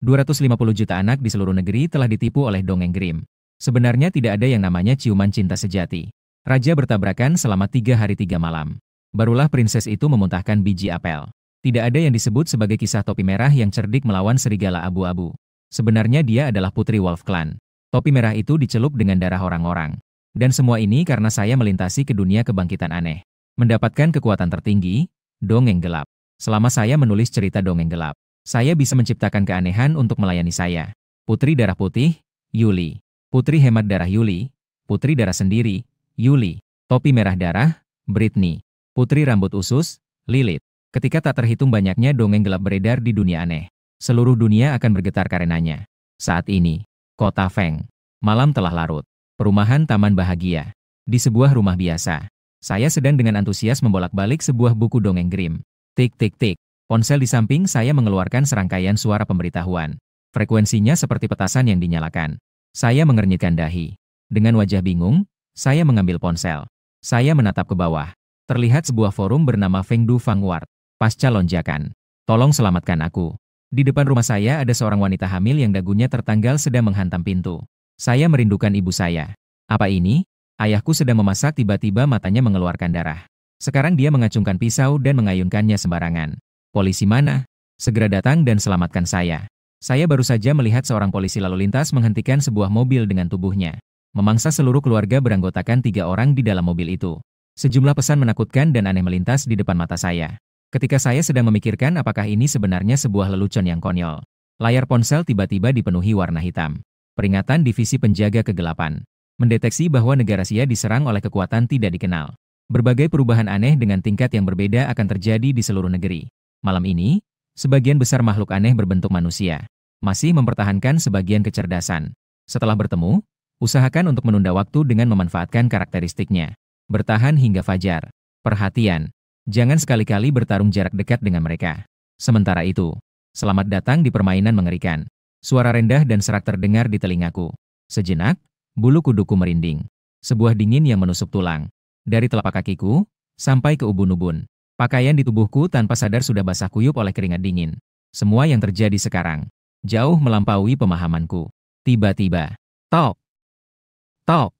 250 juta anak di seluruh negeri telah ditipu oleh dongeng Grimm. Sebenarnya tidak ada yang namanya ciuman cinta sejati. Raja bertabrakan selama 3 hari 3 malam. Barulah prinses itu memuntahkan biji apel. Tidak ada yang disebut sebagai kisah topi merah yang cerdik melawan serigala abu-abu. Sebenarnya dia adalah putri Wolf Clan. Topi merah itu dicelup dengan darah orang-orang. Dan semua ini karena saya melintasi ke dunia kebangkitan aneh. Mendapatkan kekuatan tertinggi, dongeng gelap. Selama saya menulis cerita dongeng gelap, saya bisa menciptakan keanehan untuk melayani saya. Putri darah putih, Yuli. Putri hemat darah Yuli. Putri darah sendiri, Yuli. Topi merah darah, Britney. Putri rambut usus, Lilith. Ketika tak terhitung banyaknya dongeng gelap beredar di dunia aneh, seluruh dunia akan bergetar karenanya. Saat ini, kota Feng. Malam telah larut. Perumahan Taman Bahagia. Di sebuah rumah biasa, saya sedang dengan antusias membolak-balik sebuah buku dongeng Grimm. Tik tik tik. Ponsel di samping saya mengeluarkan serangkaian suara pemberitahuan. Frekuensinya seperti petasan yang dinyalakan. Saya mengernyitkan dahi. Dengan wajah bingung, saya mengambil ponsel. Saya menatap ke bawah. Terlihat sebuah forum bernama Fengdu Vanguard. Pasca lonjakan. Tolong selamatkan aku. Di depan rumah saya ada seorang wanita hamil yang dagunya tertanggal sedang menghantam pintu. Saya merindukan ibu saya. Apa ini? Ayahku sedang memasak, tiba-tiba matanya mengeluarkan darah. Sekarang dia mengacungkan pisau dan mengayunkannya sembarangan. Polisi mana? Segera datang dan selamatkan saya. Saya baru saja melihat seorang polisi lalu lintas menghentikan sebuah mobil dengan tubuhnya. Memangsa seluruh keluarga beranggotakan 3 orang di dalam mobil itu. Sejumlah pesan menakutkan dan aneh melintas di depan mata saya. Ketika saya sedang memikirkan apakah ini sebenarnya sebuah lelucon yang konyol, layar ponsel tiba-tiba dipenuhi warna hitam. Peringatan Divisi Penjaga Kegelapan. Mendeteksi bahwa negara Sia diserang oleh kekuatan tidak dikenal. Berbagai perubahan aneh dengan tingkat yang berbeda akan terjadi di seluruh negeri. Malam ini, sebagian besar makhluk aneh berbentuk manusia masih mempertahankan sebagian kecerdasan. Setelah bertemu, usahakan untuk menunda waktu dengan memanfaatkan karakteristiknya. Bertahan hingga fajar. Perhatian, jangan sekali-kali bertarung jarak dekat dengan mereka. Sementara itu, selamat datang di permainan mengerikan. Suara rendah dan serak terdengar di telingaku. Sejenak, bulu kuduku merinding. Sebuah dingin yang menusuk tulang. Dari telapak kakiku, sampai ke ubun-ubun. Pakaian di tubuhku tanpa sadar sudah basah kuyup oleh keringat dingin. Semua yang terjadi sekarang jauh melampaui pemahamanku. Tiba-tiba, tok, tok,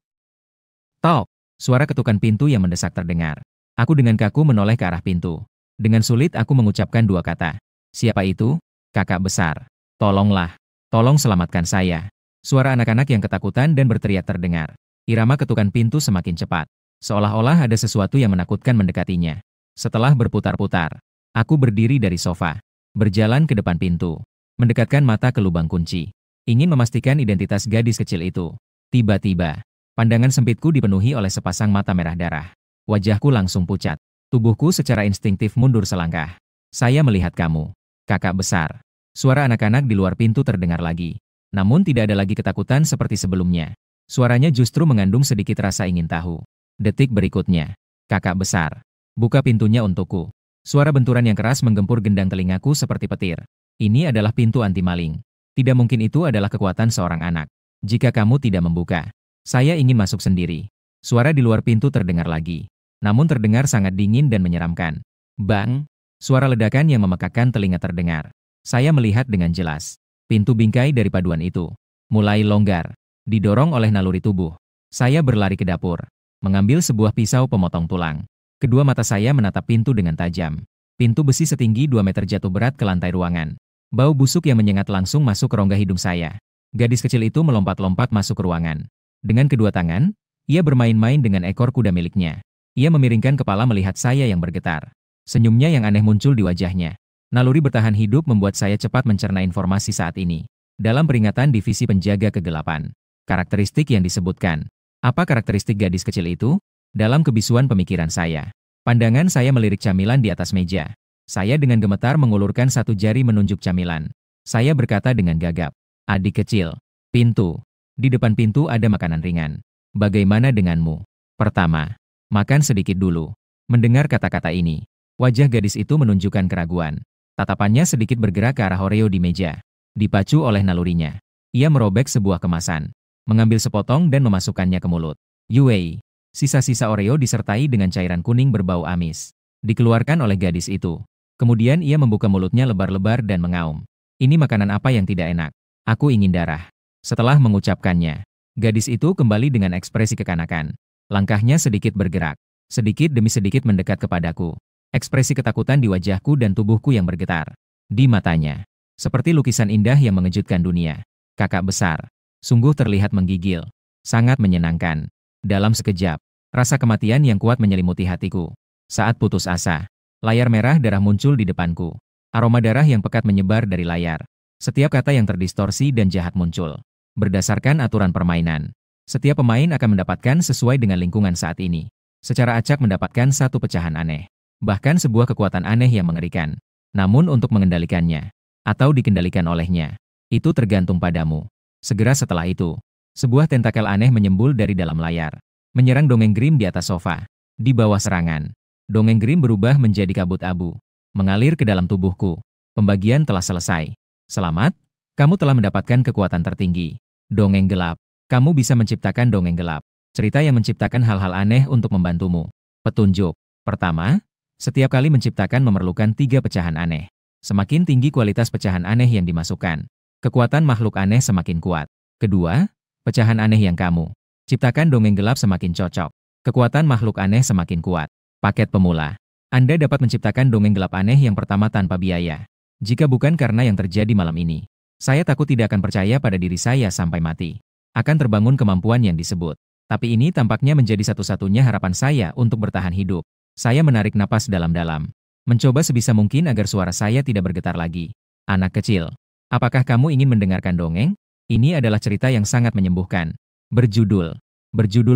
tok. Suara ketukan pintu yang mendesak terdengar. Aku dengan kaku menoleh ke arah pintu. Dengan sulit aku mengucapkan 2 kata. Siapa itu? Kakak besar. Tolonglah. Tolong selamatkan saya. Suara anak-anak yang ketakutan dan berteriak terdengar. Irama ketukan pintu semakin cepat. Seolah-olah ada sesuatu yang menakutkan mendekatinya. Setelah berputar-putar, aku berdiri dari sofa, berjalan ke depan pintu, mendekatkan mata ke lubang kunci, ingin memastikan identitas gadis kecil itu. Tiba-tiba, pandangan sempitku dipenuhi oleh sepasang mata merah darah. Wajahku langsung pucat, tubuhku secara instingtif mundur selangkah. Saya melihat kamu, kakak besar. Suara anak-anak di luar pintu terdengar lagi, namun tidak ada lagi ketakutan seperti sebelumnya. Suaranya justru mengandung sedikit rasa ingin tahu. Detik berikutnya, kakak besar. Buka pintunya untukku. Suara benturan yang keras menggempur gendang telingaku seperti petir. Ini adalah pintu anti maling. Tidak mungkin itu adalah kekuatan seorang anak. Jika kamu tidak membuka, saya ingin masuk sendiri. Suara di luar pintu terdengar lagi. Namun terdengar sangat dingin dan menyeramkan. Bang! Suara ledakan yang memekakkan telinga terdengar. Saya melihat dengan jelas. Pintu bingkai dari paduan itu mulai longgar, didorong oleh naluri tubuh. Saya berlari ke dapur, mengambil sebuah pisau pemotong tulang. Kedua mata saya menatap pintu dengan tajam. Pintu besi setinggi 2 meter jatuh berat ke lantai ruangan. Bau busuk yang menyengat langsung masuk ke rongga hidung saya. Gadis kecil itu melompat-lompat masuk ke ruangan. Dengan kedua tangan, ia bermain-main dengan ekor kuda miliknya. Ia memiringkan kepala melihat saya yang bergetar. Senyumnya yang aneh muncul di wajahnya. Naluri bertahan hidup membuat saya cepat mencerna informasi saat ini. Dalam peringatan Divisi Penjaga Kegelapan. Karakteristik yang disebutkan. Apa karakteristik gadis kecil itu? Dalam kebisuan pemikiran saya, pandangan saya melirik camilan di atas meja. Saya dengan gemetar mengulurkan satu jari menunjuk camilan. Saya berkata dengan gagap, adik kecil, pintu. Di depan pintu ada makanan ringan. Bagaimana denganmu? Pertama, makan sedikit dulu. Mendengar kata-kata ini, wajah gadis itu menunjukkan keraguan. Tatapannya sedikit bergerak ke arah Oreo di meja. Dipacu oleh nalurinya, ia merobek sebuah kemasan, mengambil sepotong dan memasukkannya ke mulut. Yue. Sisa-sisa Oreo disertai dengan cairan kuning berbau amis. Dikeluarkan oleh gadis itu. Kemudian ia membuka mulutnya lebar-lebar dan mengaum. Ini makanan apa yang tidak enak? Aku ingin darah. Setelah mengucapkannya, gadis itu kembali dengan ekspresi kekanakan. Langkahnya sedikit bergerak. Sedikit demi sedikit mendekat kepadaku. Ekspresi ketakutan di wajahku dan tubuhku yang bergetar. Di matanya, seperti lukisan indah yang mengejutkan dunia. Kakak besar, sungguh terlihat menggigil. Sangat menyenangkan. Dalam sekejap, rasa kematian yang kuat menyelimuti hatiku. Saat putus asa, layar merah darah muncul di depanku. Aroma darah yang pekat menyebar dari layar. Setiap kata yang terdistorsi dan jahat muncul. Berdasarkan aturan permainan, setiap pemain akan mendapatkan sesuai dengan lingkungan saat ini. Secara acak mendapatkan satu pecahan aneh. Bahkan sebuah kekuatan aneh yang mengerikan. Namun untuk mengendalikannya, atau dikendalikan olehnya, itu tergantung padamu. Segera setelah itu, sebuah tentakel aneh menyembul dari dalam layar. Menyerang Dongeng Grim di atas sofa. Di bawah serangan, Dongeng Grim berubah menjadi kabut abu. Mengalir ke dalam tubuhku. Pembagian telah selesai. Selamat, kamu telah mendapatkan kekuatan tertinggi. Dongeng gelap. Kamu bisa menciptakan dongeng gelap. Cerita yang menciptakan hal-hal aneh untuk membantumu. Petunjuk. Pertama, setiap kali menciptakan memerlukan 3 pecahan aneh. Semakin tinggi kualitas pecahan aneh yang dimasukkan, kekuatan makhluk aneh semakin kuat. Kedua, pecahan aneh yang kamu ciptakan dongeng gelap semakin cocok. Kekuatan makhluk aneh semakin kuat. Paket pemula. Anda dapat menciptakan dongeng gelap aneh yang pertama tanpa biaya. Jika bukan karena yang terjadi malam ini, saya takut tidak akan percaya pada diri saya sampai mati. Akan terbangun kemampuan yang disebut. Tapi ini tampaknya menjadi satu-satunya harapan saya untuk bertahan hidup. Saya menarik napas dalam-dalam. Mencoba sebisa mungkin agar suara saya tidak bergetar lagi. Anak kecil, apakah kamu ingin mendengarkan dongeng? Ini adalah cerita yang sangat menyembuhkan. Berjudul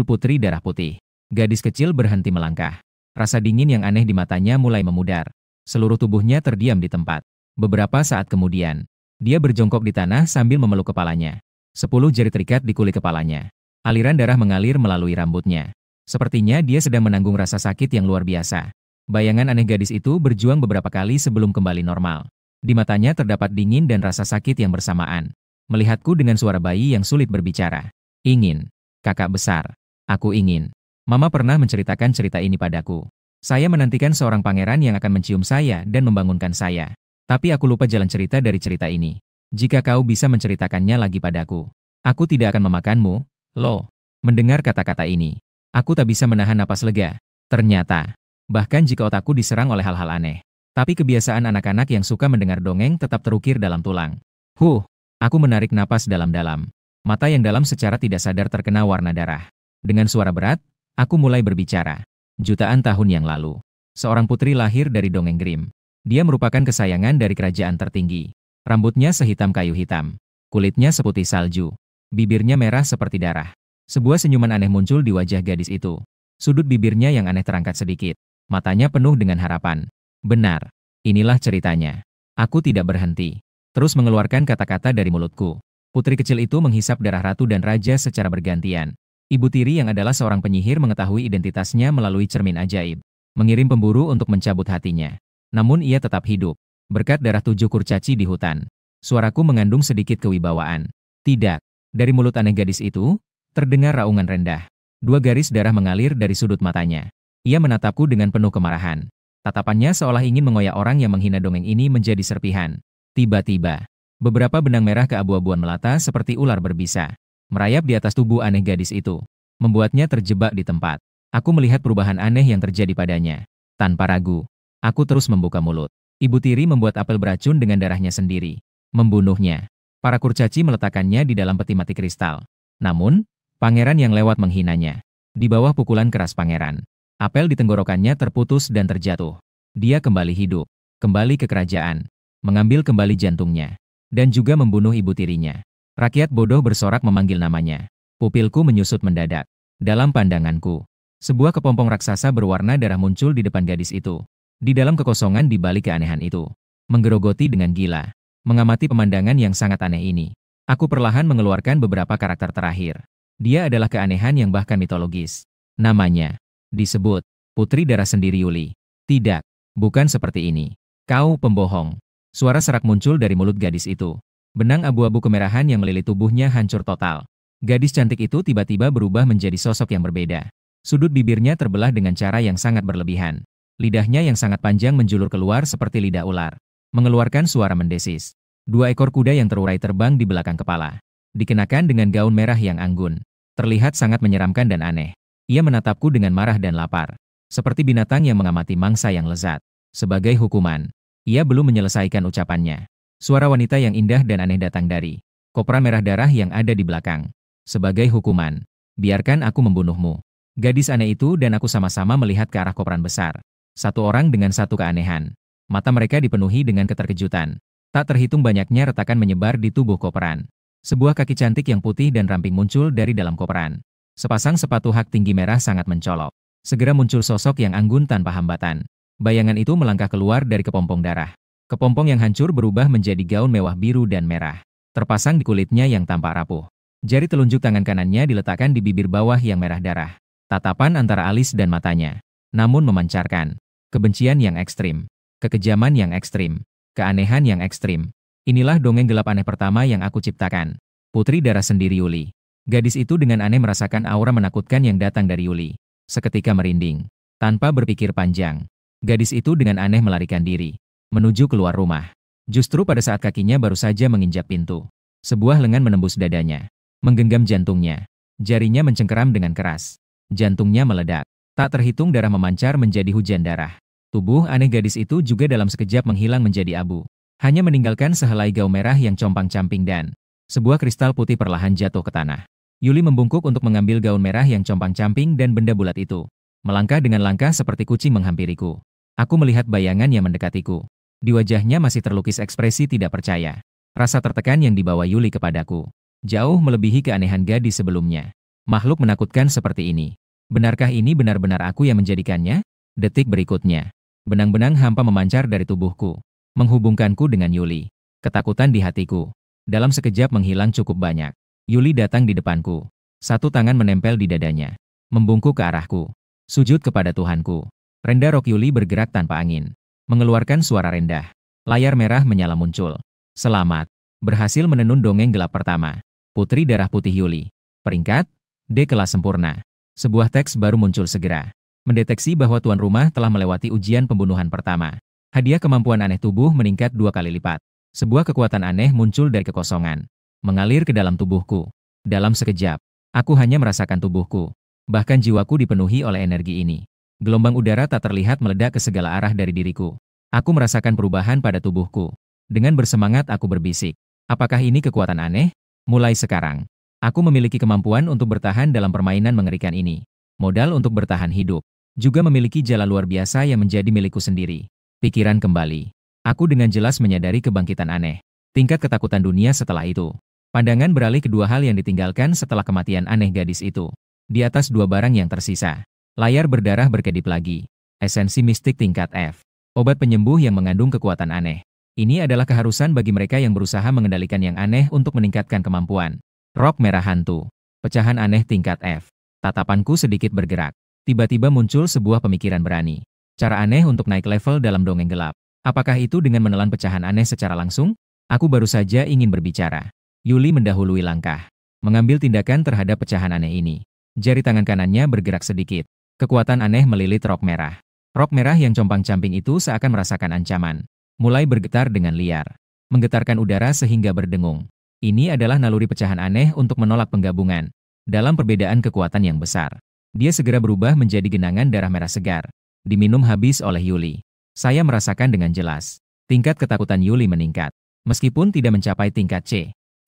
Putri Darah Putih. Gadis kecil berhenti melangkah. Rasa dingin yang aneh di matanya mulai memudar. Seluruh tubuhnya terdiam di tempat. Beberapa saat kemudian, dia berjongkok di tanah sambil memeluk kepalanya. 10 jari terikat di kulit kepalanya. Aliran darah mengalir melalui rambutnya. Sepertinya dia sedang menanggung rasa sakit yang luar biasa. Bayangan aneh gadis itu berjuang beberapa kali sebelum kembali normal. Di matanya terdapat dingin dan rasa sakit yang bersamaan. Melihatku dengan suara bayi yang sulit berbicara. Ingin. Kakak besar. Aku ingin. Mama pernah menceritakan cerita ini padaku. Saya menantikan seorang pangeran yang akan mencium saya dan membangunkan saya. Tapi aku lupa jalan cerita dari cerita ini. Jika kau bisa menceritakannya lagi padaku, aku tidak akan memakanmu, loh. Mendengar kata-kata ini, aku tak bisa menahan napas lega. Ternyata, bahkan jika otakku diserang oleh hal-hal aneh, tapi kebiasaan anak-anak yang suka mendengar dongeng tetap terukir dalam tulang. Aku menarik napas dalam-dalam. Mata yang dalam secara tidak sadar terkena warna darah. Dengan suara berat, aku mulai berbicara. Jutaan tahun yang lalu, seorang putri lahir dari Dongeng Grim. Dia merupakan kesayangan dari kerajaan tertinggi. Rambutnya sehitam kayu hitam. Kulitnya seputih salju. Bibirnya merah seperti darah. Sebuah senyuman aneh muncul di wajah gadis itu. Sudut bibirnya yang aneh terangkat sedikit. Matanya penuh dengan harapan. Benar. Inilah ceritanya. Aku tidak berhenti. Terus mengeluarkan kata-kata dari mulutku. Putri kecil itu menghisap darah ratu dan raja secara bergantian. Ibu tiri yang adalah seorang penyihir mengetahui identitasnya melalui cermin ajaib. Mengirim pemburu untuk mencabut hatinya. Namun ia tetap hidup, berkat darah 7 kurcaci di hutan. Suaraku mengandung sedikit kewibawaan. Tidak, dari mulut aneh gadis itu, terdengar raungan rendah. 2 garis darah mengalir dari sudut matanya. Ia menatapku dengan penuh kemarahan. Tatapannya seolah ingin mengoyak orang yang menghina dongeng ini menjadi serpihan. Tiba-tiba, beberapa benang merah keabu-abuan melata seperti ular berbisa. Merayap di atas tubuh aneh gadis itu. Membuatnya terjebak di tempat. Aku melihat perubahan aneh yang terjadi padanya. Tanpa ragu, aku terus membuka mulut. Ibu tiri membuat apel beracun dengan darahnya sendiri. Membunuhnya. Para kurcaci meletakkannya di dalam peti mati kristal. Namun, pangeran yang lewat menghinanya. Di bawah pukulan keras pangeran, apel di tenggorokannya terputus dan terjatuh. Dia kembali hidup. Kembali ke kerajaan. Mengambil kembali jantungnya. Dan juga membunuh ibu tirinya. Rakyat bodoh bersorak memanggil namanya. Pupilku menyusut mendadak. Dalam pandanganku, sebuah kepompong raksasa berwarna darah muncul di depan gadis itu. Di dalam kekosongan di balik keanehan itu, menggerogoti dengan gila, mengamati pemandangan yang sangat aneh ini. Aku perlahan mengeluarkan beberapa karakter terakhir. Dia adalah keanehan yang bahkan mitologis. Namanya disebut Putri Darah Sendiri Yuli. Tidak, bukan seperti ini. Kau pembohong. Suara serak muncul dari mulut gadis itu. Benang abu-abu kemerahan yang melilit tubuhnya hancur total. Gadis cantik itu tiba-tiba berubah menjadi sosok yang berbeda. Sudut bibirnya terbelah dengan cara yang sangat berlebihan. Lidahnya yang sangat panjang menjulur keluar seperti lidah ular, mengeluarkan suara mendesis. 2 ekor kuda yang terurai terbang di belakang kepala. Dikenakan dengan gaun merah yang anggun. Terlihat sangat menyeramkan dan aneh. Ia menatapku dengan marah dan lapar. Seperti binatang yang mengamati mangsa yang lezat. Sebagai hukuman, ia belum menyelesaikan ucapannya. Suara wanita yang indah dan aneh datang dari koperan merah darah yang ada di belakang. Sebagai hukuman, biarkan aku membunuhmu. Gadis aneh itu dan aku sama-sama melihat ke arah koperan besar. Satu orang dengan satu keanehan. Mata mereka dipenuhi dengan keterkejutan. Tak terhitung banyaknya retakan menyebar di tubuh koperan. Sebuah kaki cantik yang putih dan ramping muncul dari dalam koperan. Sepasang sepatu hak tinggi merah sangat mencolok. Segera muncul sosok yang anggun tanpa hambatan. Bayangan itu melangkah keluar dari kepompong darah. Kepompong yang hancur berubah menjadi gaun mewah biru dan merah. Terpasang di kulitnya yang tampak rapuh. Jari telunjuk tangan kanannya diletakkan di bibir bawah yang merah darah. Tatapan antara alis dan matanya. Namun memancarkan kebencian yang ekstrim. Kekejaman yang ekstrim. Keanehan yang ekstrim. Inilah dongeng gelap aneh pertama yang aku ciptakan. Putri darah sendiri Yuli. Gadis itu dengan aneh merasakan aura menakutkan yang datang dari Yuli. Seketika merinding. Tanpa berpikir panjang. Gadis itu dengan aneh melarikan diri. Menuju keluar rumah. Justru pada saat kakinya baru saja menginjak pintu. Sebuah lengan menembus dadanya. Menggenggam jantungnya. Jarinya mencengkeram dengan keras. Jantungnya meledak. Tak terhitung darah memancar menjadi hujan darah. Tubuh aneh gadis itu juga dalam sekejap menghilang menjadi abu. Hanya meninggalkan sehelai gaun merah yang compang-camping dan sebuah kristal putih perlahan jatuh ke tanah. Yuli membungkuk untuk mengambil gaun merah yang compang-camping dan benda bulat itu. Melangkah dengan langkah seperti kucing menghampiriku. Aku melihat bayangan yang mendekatiku. Di wajahnya masih terlukis ekspresi tidak percaya. Rasa tertekan yang dibawa Yuli kepadaku. Jauh melebihi keanehan gadis sebelumnya. Makhluk menakutkan seperti ini. Benarkah ini benar-benar aku yang menjadikannya? Detik berikutnya. Benang-benang hampa memancar dari tubuhku. Menghubungkanku dengan Yuli. Ketakutan di hatiku. Dalam sekejap menghilang cukup banyak. Yuli datang di depanku. Satu tangan menempel di dadanya. Membungkuk ke arahku. Sujud kepada Tuhanku. Rendah rok Yuli bergerak tanpa angin. Mengeluarkan suara rendah. Layar merah menyala muncul. Selamat. Berhasil menenun dongeng gelap pertama. Putri darah putih Yuli. Peringkat D kelas sempurna. Sebuah teks baru muncul segera. Mendeteksi bahwa tuan rumah telah melewati ujian pembunuhan pertama. Hadiah kemampuan aneh tubuh meningkat 2 kali lipat. Sebuah kekuatan aneh muncul dari kekosongan. Mengalir ke dalam tubuhku. Dalam sekejap, aku hanya merasakan tubuhku. Bahkan jiwaku dipenuhi oleh energi ini. Gelombang udara tak terlihat meledak ke segala arah dari diriku. Aku merasakan perubahan pada tubuhku. Dengan bersemangat aku berbisik. Apakah ini kekuatan aneh? Mulai sekarang, aku memiliki kemampuan untuk bertahan dalam permainan mengerikan ini. Modal untuk bertahan hidup. Juga memiliki jalan luar biasa yang menjadi milikku sendiri. Pikiran kembali. Aku dengan jelas menyadari kebangkitan aneh. Tingkat ketakutan dunia setelah itu. Pandangan beralih ke 2 hal yang ditinggalkan setelah kematian aneh gadis itu. Di atas 2 barang yang tersisa. Layar berdarah berkedip lagi. Esensi mistik tingkat F. Obat penyembuh yang mengandung kekuatan aneh. Ini adalah keharusan bagi mereka yang berusaha mengendalikan yang aneh untuk meningkatkan kemampuan. Rok merah hantu. Pecahan aneh tingkat F. Tatapanku sedikit bergerak. Tiba-tiba muncul sebuah pemikiran berani. Cara aneh untuk naik level dalam dongeng gelap. Apakah itu dengan menelan pecahan aneh secara langsung? Aku baru saja ingin berbicara. Yuli mendahului langkah. Mengambil tindakan terhadap pecahan aneh ini. Jari tangan kanannya bergerak sedikit. Kekuatan aneh melilit rok merah. Rok merah yang compang-camping itu seakan merasakan ancaman. Mulai bergetar dengan liar. Menggetarkan udara sehingga berdengung. Ini adalah naluri pecahan aneh untuk menolak penggabungan. Dalam perbedaan kekuatan yang besar. Dia segera berubah menjadi genangan darah merah segar. Diminum habis oleh Yuli. Saya merasakan dengan jelas. Tingkat ketakutan Yuli meningkat. Meskipun tidak mencapai tingkat C.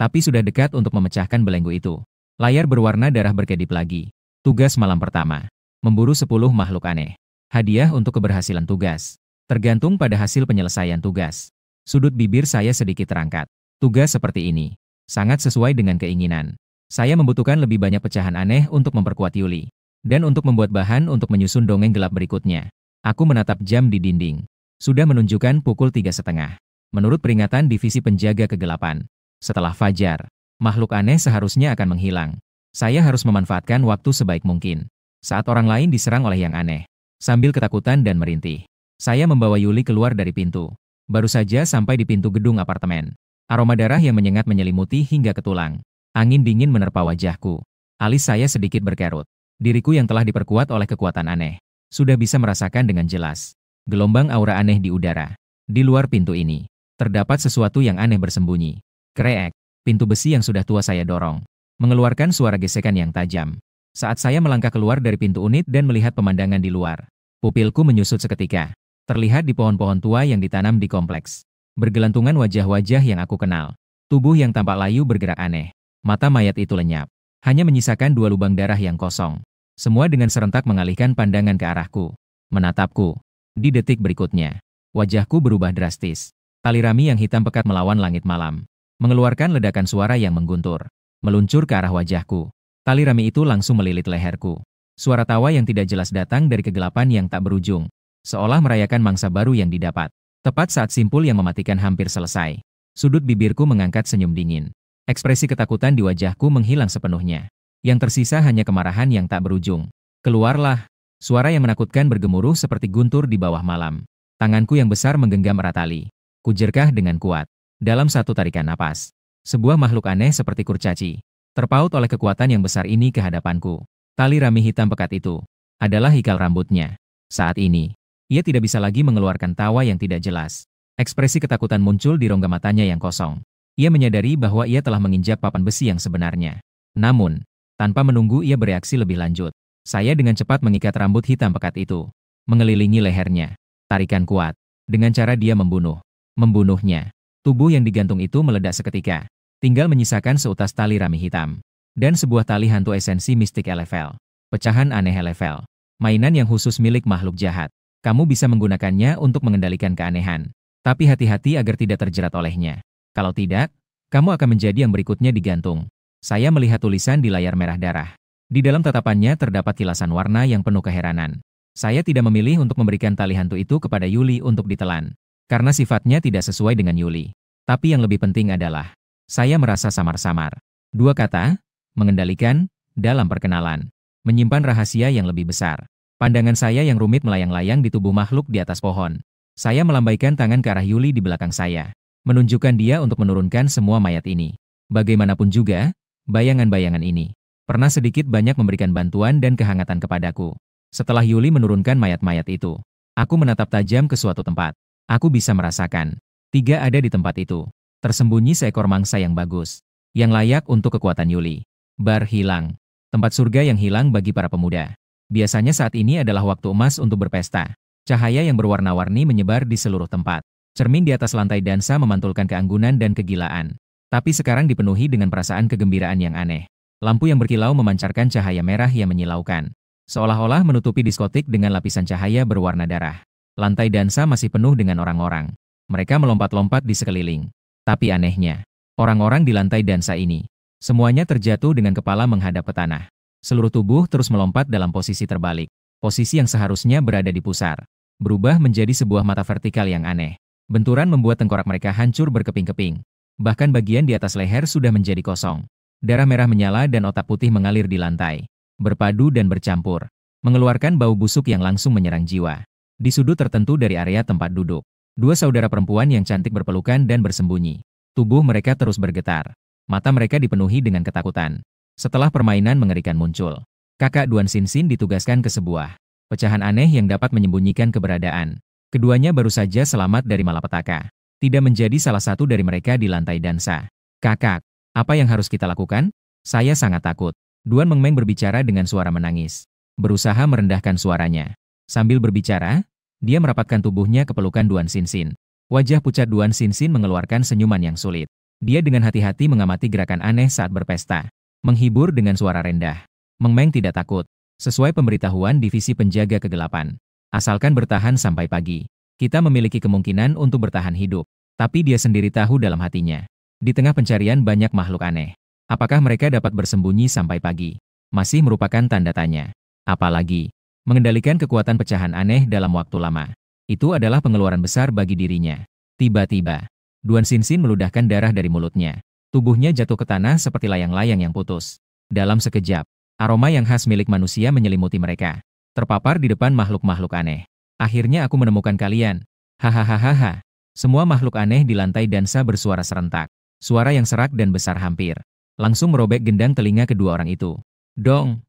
Tapi sudah dekat untuk memecahkan belenggu itu. Layar berwarna darah berkedip lagi. Tugas malam pertama. Memburu 10 makhluk aneh. Hadiah untuk keberhasilan tugas. Tergantung pada hasil penyelesaian tugas. Sudut bibir saya sedikit terangkat. Tugas seperti ini. Sangat sesuai dengan keinginan. Saya membutuhkan lebih banyak pecahan aneh untuk memperkuat Yuli. Dan untuk membuat bahan untuk menyusun dongeng gelap berikutnya. Aku menatap jam di dinding. Sudah menunjukkan pukul 3:30. Menurut peringatan divisi penjaga kegelapan. Setelah fajar, makhluk aneh seharusnya akan menghilang. Saya harus memanfaatkan waktu sebaik mungkin. Saat orang lain diserang oleh yang aneh. Sambil ketakutan dan merintih. Saya membawa Yuli keluar dari pintu. Baru saja sampai di pintu gedung apartemen. Aroma darah yang menyengat menyelimuti hingga ke tulang. Angin dingin menerpa wajahku. Alis saya sedikit berkerut. Diriku yang telah diperkuat oleh kekuatan aneh. Sudah bisa merasakan dengan jelas. Gelombang aura aneh di udara. Di luar pintu ini. Terdapat sesuatu yang aneh bersembunyi. Kreek, pintu besi yang sudah tua saya dorong, mengeluarkan suara gesekan yang tajam. Saat saya melangkah keluar dari pintu unit dan melihat pemandangan di luar, pupilku menyusut seketika. Terlihat di pohon-pohon tua yang ditanam di kompleks. Bergelantungan wajah-wajah yang aku kenal. Tubuh yang tampak layu bergerak aneh. Mata mayat itu lenyap. Hanya menyisakan 2 lubang darah yang kosong. Semua dengan serentak mengalihkan pandangan ke arahku. Menatapku. Di detik berikutnya, wajahku berubah drastis. Tali rami yang hitam pekat melawan langit malam. Mengeluarkan ledakan suara yang mengguntur. Meluncur ke arah wajahku. Tali rami itu langsung melilit leherku. Suara tawa yang tidak jelas datang dari kegelapan yang tak berujung. Seolah merayakan mangsa baru yang didapat. Tepat saat simpul yang mematikan hampir selesai. Sudut bibirku mengangkat senyum dingin. Ekspresi ketakutan di wajahku menghilang sepenuhnya. Yang tersisa hanya kemarahan yang tak berujung. Keluarlah. Suara yang menakutkan bergemuruh seperti guntur di bawah malam. Tanganku yang besar menggenggam erat tali. Kujerkah dengan kuat. Dalam satu tarikan napas. Sebuah makhluk aneh seperti kurcaci. Terpaut oleh kekuatan yang besar ini ke hadapanku. Tali rami hitam pekat itu adalah ikal rambutnya. Saat ini, ia tidak bisa lagi mengeluarkan tawa yang tidak jelas. Ekspresi ketakutan muncul di rongga matanya yang kosong. Ia menyadari bahwa ia telah menginjak papan besi yang sebenarnya. Namun, tanpa menunggu ia bereaksi lebih lanjut. Saya dengan cepat mengikat rambut hitam pekat itu. Mengelilingi lehernya. Tarikan kuat. Dengan cara dia membunuhnya. Tubuh yang digantung itu meledak seketika. Tinggal menyisakan seutas tali rami hitam. Dan sebuah tali hantu esensi mistik level. Pecahan aneh level. Mainan yang khusus milik makhluk jahat. Kamu bisa menggunakannya untuk mengendalikan keanehan. Tapi hati-hati agar tidak terjerat olehnya. Kalau tidak, kamu akan menjadi yang berikutnya digantung. Saya melihat tulisan di layar merah darah. Di dalam tatapannya terdapat kilasan warna yang penuh keheranan. Saya tidak memilih untuk memberikan tali hantu itu kepada Yuli untuk ditelan. Karena sifatnya tidak sesuai dengan Yuli. Tapi yang lebih penting adalah, saya merasa samar-samar. 2 kata, mengendalikan, dalam perkenalan. Menyimpan rahasia yang lebih besar. Pandangan saya yang rumit melayang-layang di tubuh makhluk di atas pohon. Saya melambaikan tangan ke arah Yuli di belakang saya. Menunjukkan dia untuk menurunkan semua mayat ini. Bagaimanapun juga, bayangan-bayangan ini pernah sedikit banyak memberikan bantuan dan kehangatan kepadaku. Setelah Yuli menurunkan mayat-mayat itu, aku menatap tajam ke suatu tempat. Aku bisa merasakan. 3 ada di tempat itu. Tersembunyi seekor mangsa yang bagus. Yang layak untuk kekuatan Yuli. Bar hilang. Tempat surga yang hilang bagi para pemuda. Biasanya saat ini adalah waktu emas untuk berpesta. Cahaya yang berwarna-warni menyebar di seluruh tempat. Cermin di atas lantai dansa memantulkan keanggunan dan kegilaan. Tapi sekarang dipenuhi dengan perasaan kegembiraan yang aneh. Lampu yang berkilau memancarkan cahaya merah yang menyilaukan. Seolah-olah menutupi diskotik dengan lapisan cahaya berwarna darah. Lantai dansa masih penuh dengan orang-orang. Mereka melompat-lompat di sekeliling. Tapi anehnya, orang-orang di lantai dansa ini, semuanya terjatuh dengan kepala menghadap ke tanah. Seluruh tubuh terus melompat dalam posisi terbalik. Posisi yang seharusnya berada di pusar. Berubah menjadi sebuah mata vertikal yang aneh. Benturan membuat tengkorak mereka hancur berkeping-keping. Bahkan bagian di atas leher sudah menjadi kosong. Darah merah menyala dan otak putih mengalir di lantai. Berpadu dan bercampur. Mengeluarkan bau busuk yang langsung menyerang jiwa. Di sudut tertentu dari area tempat duduk, 2 saudara perempuan yang cantik berpelukan dan bersembunyi. Tubuh mereka terus bergetar. Mata mereka dipenuhi dengan ketakutan. Setelah permainan mengerikan muncul, kakak Duan Xinxin ditugaskan ke sebuah pecahan aneh yang dapat menyembunyikan keberadaan. Keduanya baru saja selamat dari malapetaka. Tidak menjadi salah satu dari mereka di lantai dansa. Kakak, apa yang harus kita lakukan? Saya sangat takut. Duan Mengmeng berbicara dengan suara menangis. Berusaha merendahkan suaranya. Sambil berbicara, dia merapatkan tubuhnya ke pelukan Duan Xinxin. Wajah pucat Duan Xinxin mengeluarkan senyuman yang sulit. Dia dengan hati-hati mengamati gerakan aneh saat berpesta. Menghibur dengan suara rendah. Mengmeng tidak takut. Sesuai pemberitahuan Divisi Penjaga Kegelapan. Asalkan bertahan sampai pagi. Kita memiliki kemungkinan untuk bertahan hidup. Tapi dia sendiri tahu dalam hatinya. Di tengah pencarian banyak makhluk aneh. Apakah mereka dapat bersembunyi sampai pagi? Masih merupakan tanda tanya. Apalagi, mengendalikan kekuatan pecahan aneh dalam waktu lama. Itu adalah pengeluaran besar bagi dirinya. Tiba-tiba, Duan Xinxin meludahkan darah dari mulutnya. Tubuhnya jatuh ke tanah seperti layang-layang yang putus. Dalam sekejap, aroma yang khas milik manusia menyelimuti mereka. Terpapar di depan makhluk-makhluk aneh. Akhirnya aku menemukan kalian. Hahaha. Semua makhluk aneh di lantai dansa bersuara serentak. Suara yang serak dan besar hampir langsung merobek gendang telinga kedua orang itu. Dong.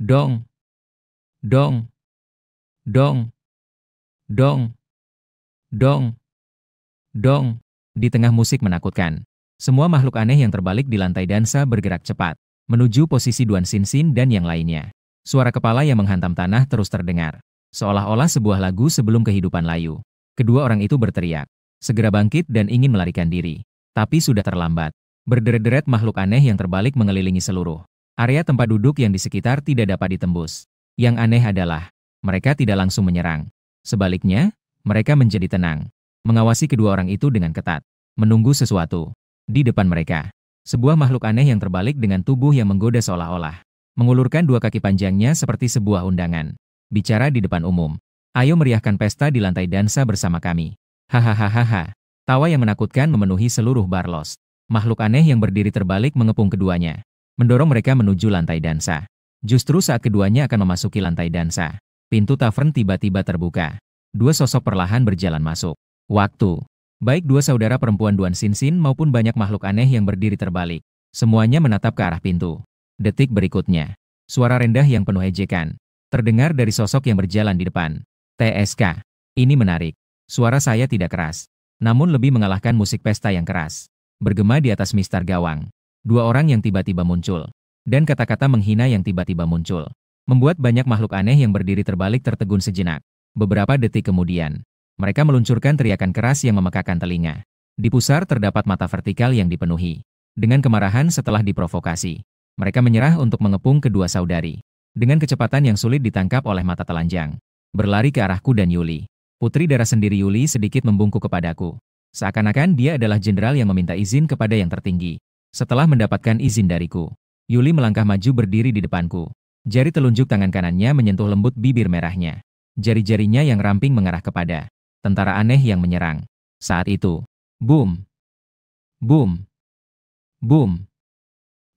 Dong. Dong. Dong. Dong. Dong. Dong! Di tengah musik menakutkan, semua makhluk aneh yang terbalik di lantai dansa bergerak cepat, menuju posisi Duan Xinxin dan yang lainnya. Suara kepala yang menghantam tanah terus terdengar, seolah-olah sebuah lagu sebelum kehidupan layu. Kedua orang itu berteriak, segera bangkit dan ingin melarikan diri. Tapi sudah terlambat. Berderet-deret makhluk aneh yang terbalik mengelilingi seluruh area tempat duduk yang di sekitar tidak dapat ditembus. Yang aneh adalah, mereka tidak langsung menyerang. Sebaliknya, mereka menjadi tenang, mengawasi kedua orang itu dengan ketat, menunggu sesuatu. Di depan mereka, sebuah makhluk aneh yang terbalik dengan tubuh yang menggoda seolah-olah mengulurkan dua kaki panjangnya seperti sebuah undangan. Bicara di depan umum. Ayo meriahkan pesta di lantai dansa bersama kami. Hahaha. Tawa yang menakutkan memenuhi seluruh Barlos. Makhluk aneh yang berdiri terbalik mengepung keduanya, mendorong mereka menuju lantai dansa. Justru saat keduanya akan memasuki lantai dansa, pintu tavern tiba-tiba terbuka. Dua sosok perlahan berjalan masuk. Waktu. Baik dua saudara perempuan Duan Xinxin maupun banyak makhluk aneh yang berdiri terbalik. Semuanya menatap ke arah pintu. Detik berikutnya, suara rendah yang penuh ejekan terdengar dari sosok yang berjalan di depan. TSK. Ini menarik. Suara saya tidak keras, namun lebih mengalahkan musik pesta yang keras. Bergema di atas mistar gawang. Dua orang yang tiba-tiba muncul. Dan kata-kata menghina yang tiba-tiba muncul. Membuat banyak makhluk aneh yang berdiri terbalik tertegun sejenak. Beberapa detik kemudian, mereka meluncurkan teriakan keras yang memekakan telinga. Di pusar terdapat mata vertikal yang dipenuhi dengan kemarahan setelah diprovokasi. Mereka menyerah untuk mengepung kedua saudari. Dengan kecepatan yang sulit ditangkap oleh mata telanjang. Berlari ke arahku dan Yuli. Putri darah sendiri Yuli sedikit membungkuk kepadaku. Seakan-akan dia adalah jenderal yang meminta izin kepada yang tertinggi. Setelah mendapatkan izin dariku, Yuli melangkah maju berdiri di depanku. Jari telunjuk tangan kanannya menyentuh lembut bibir merahnya. Jari-jarinya yang ramping mengarah kepada tentara aneh yang menyerang. Saat itu, boom, boom, boom,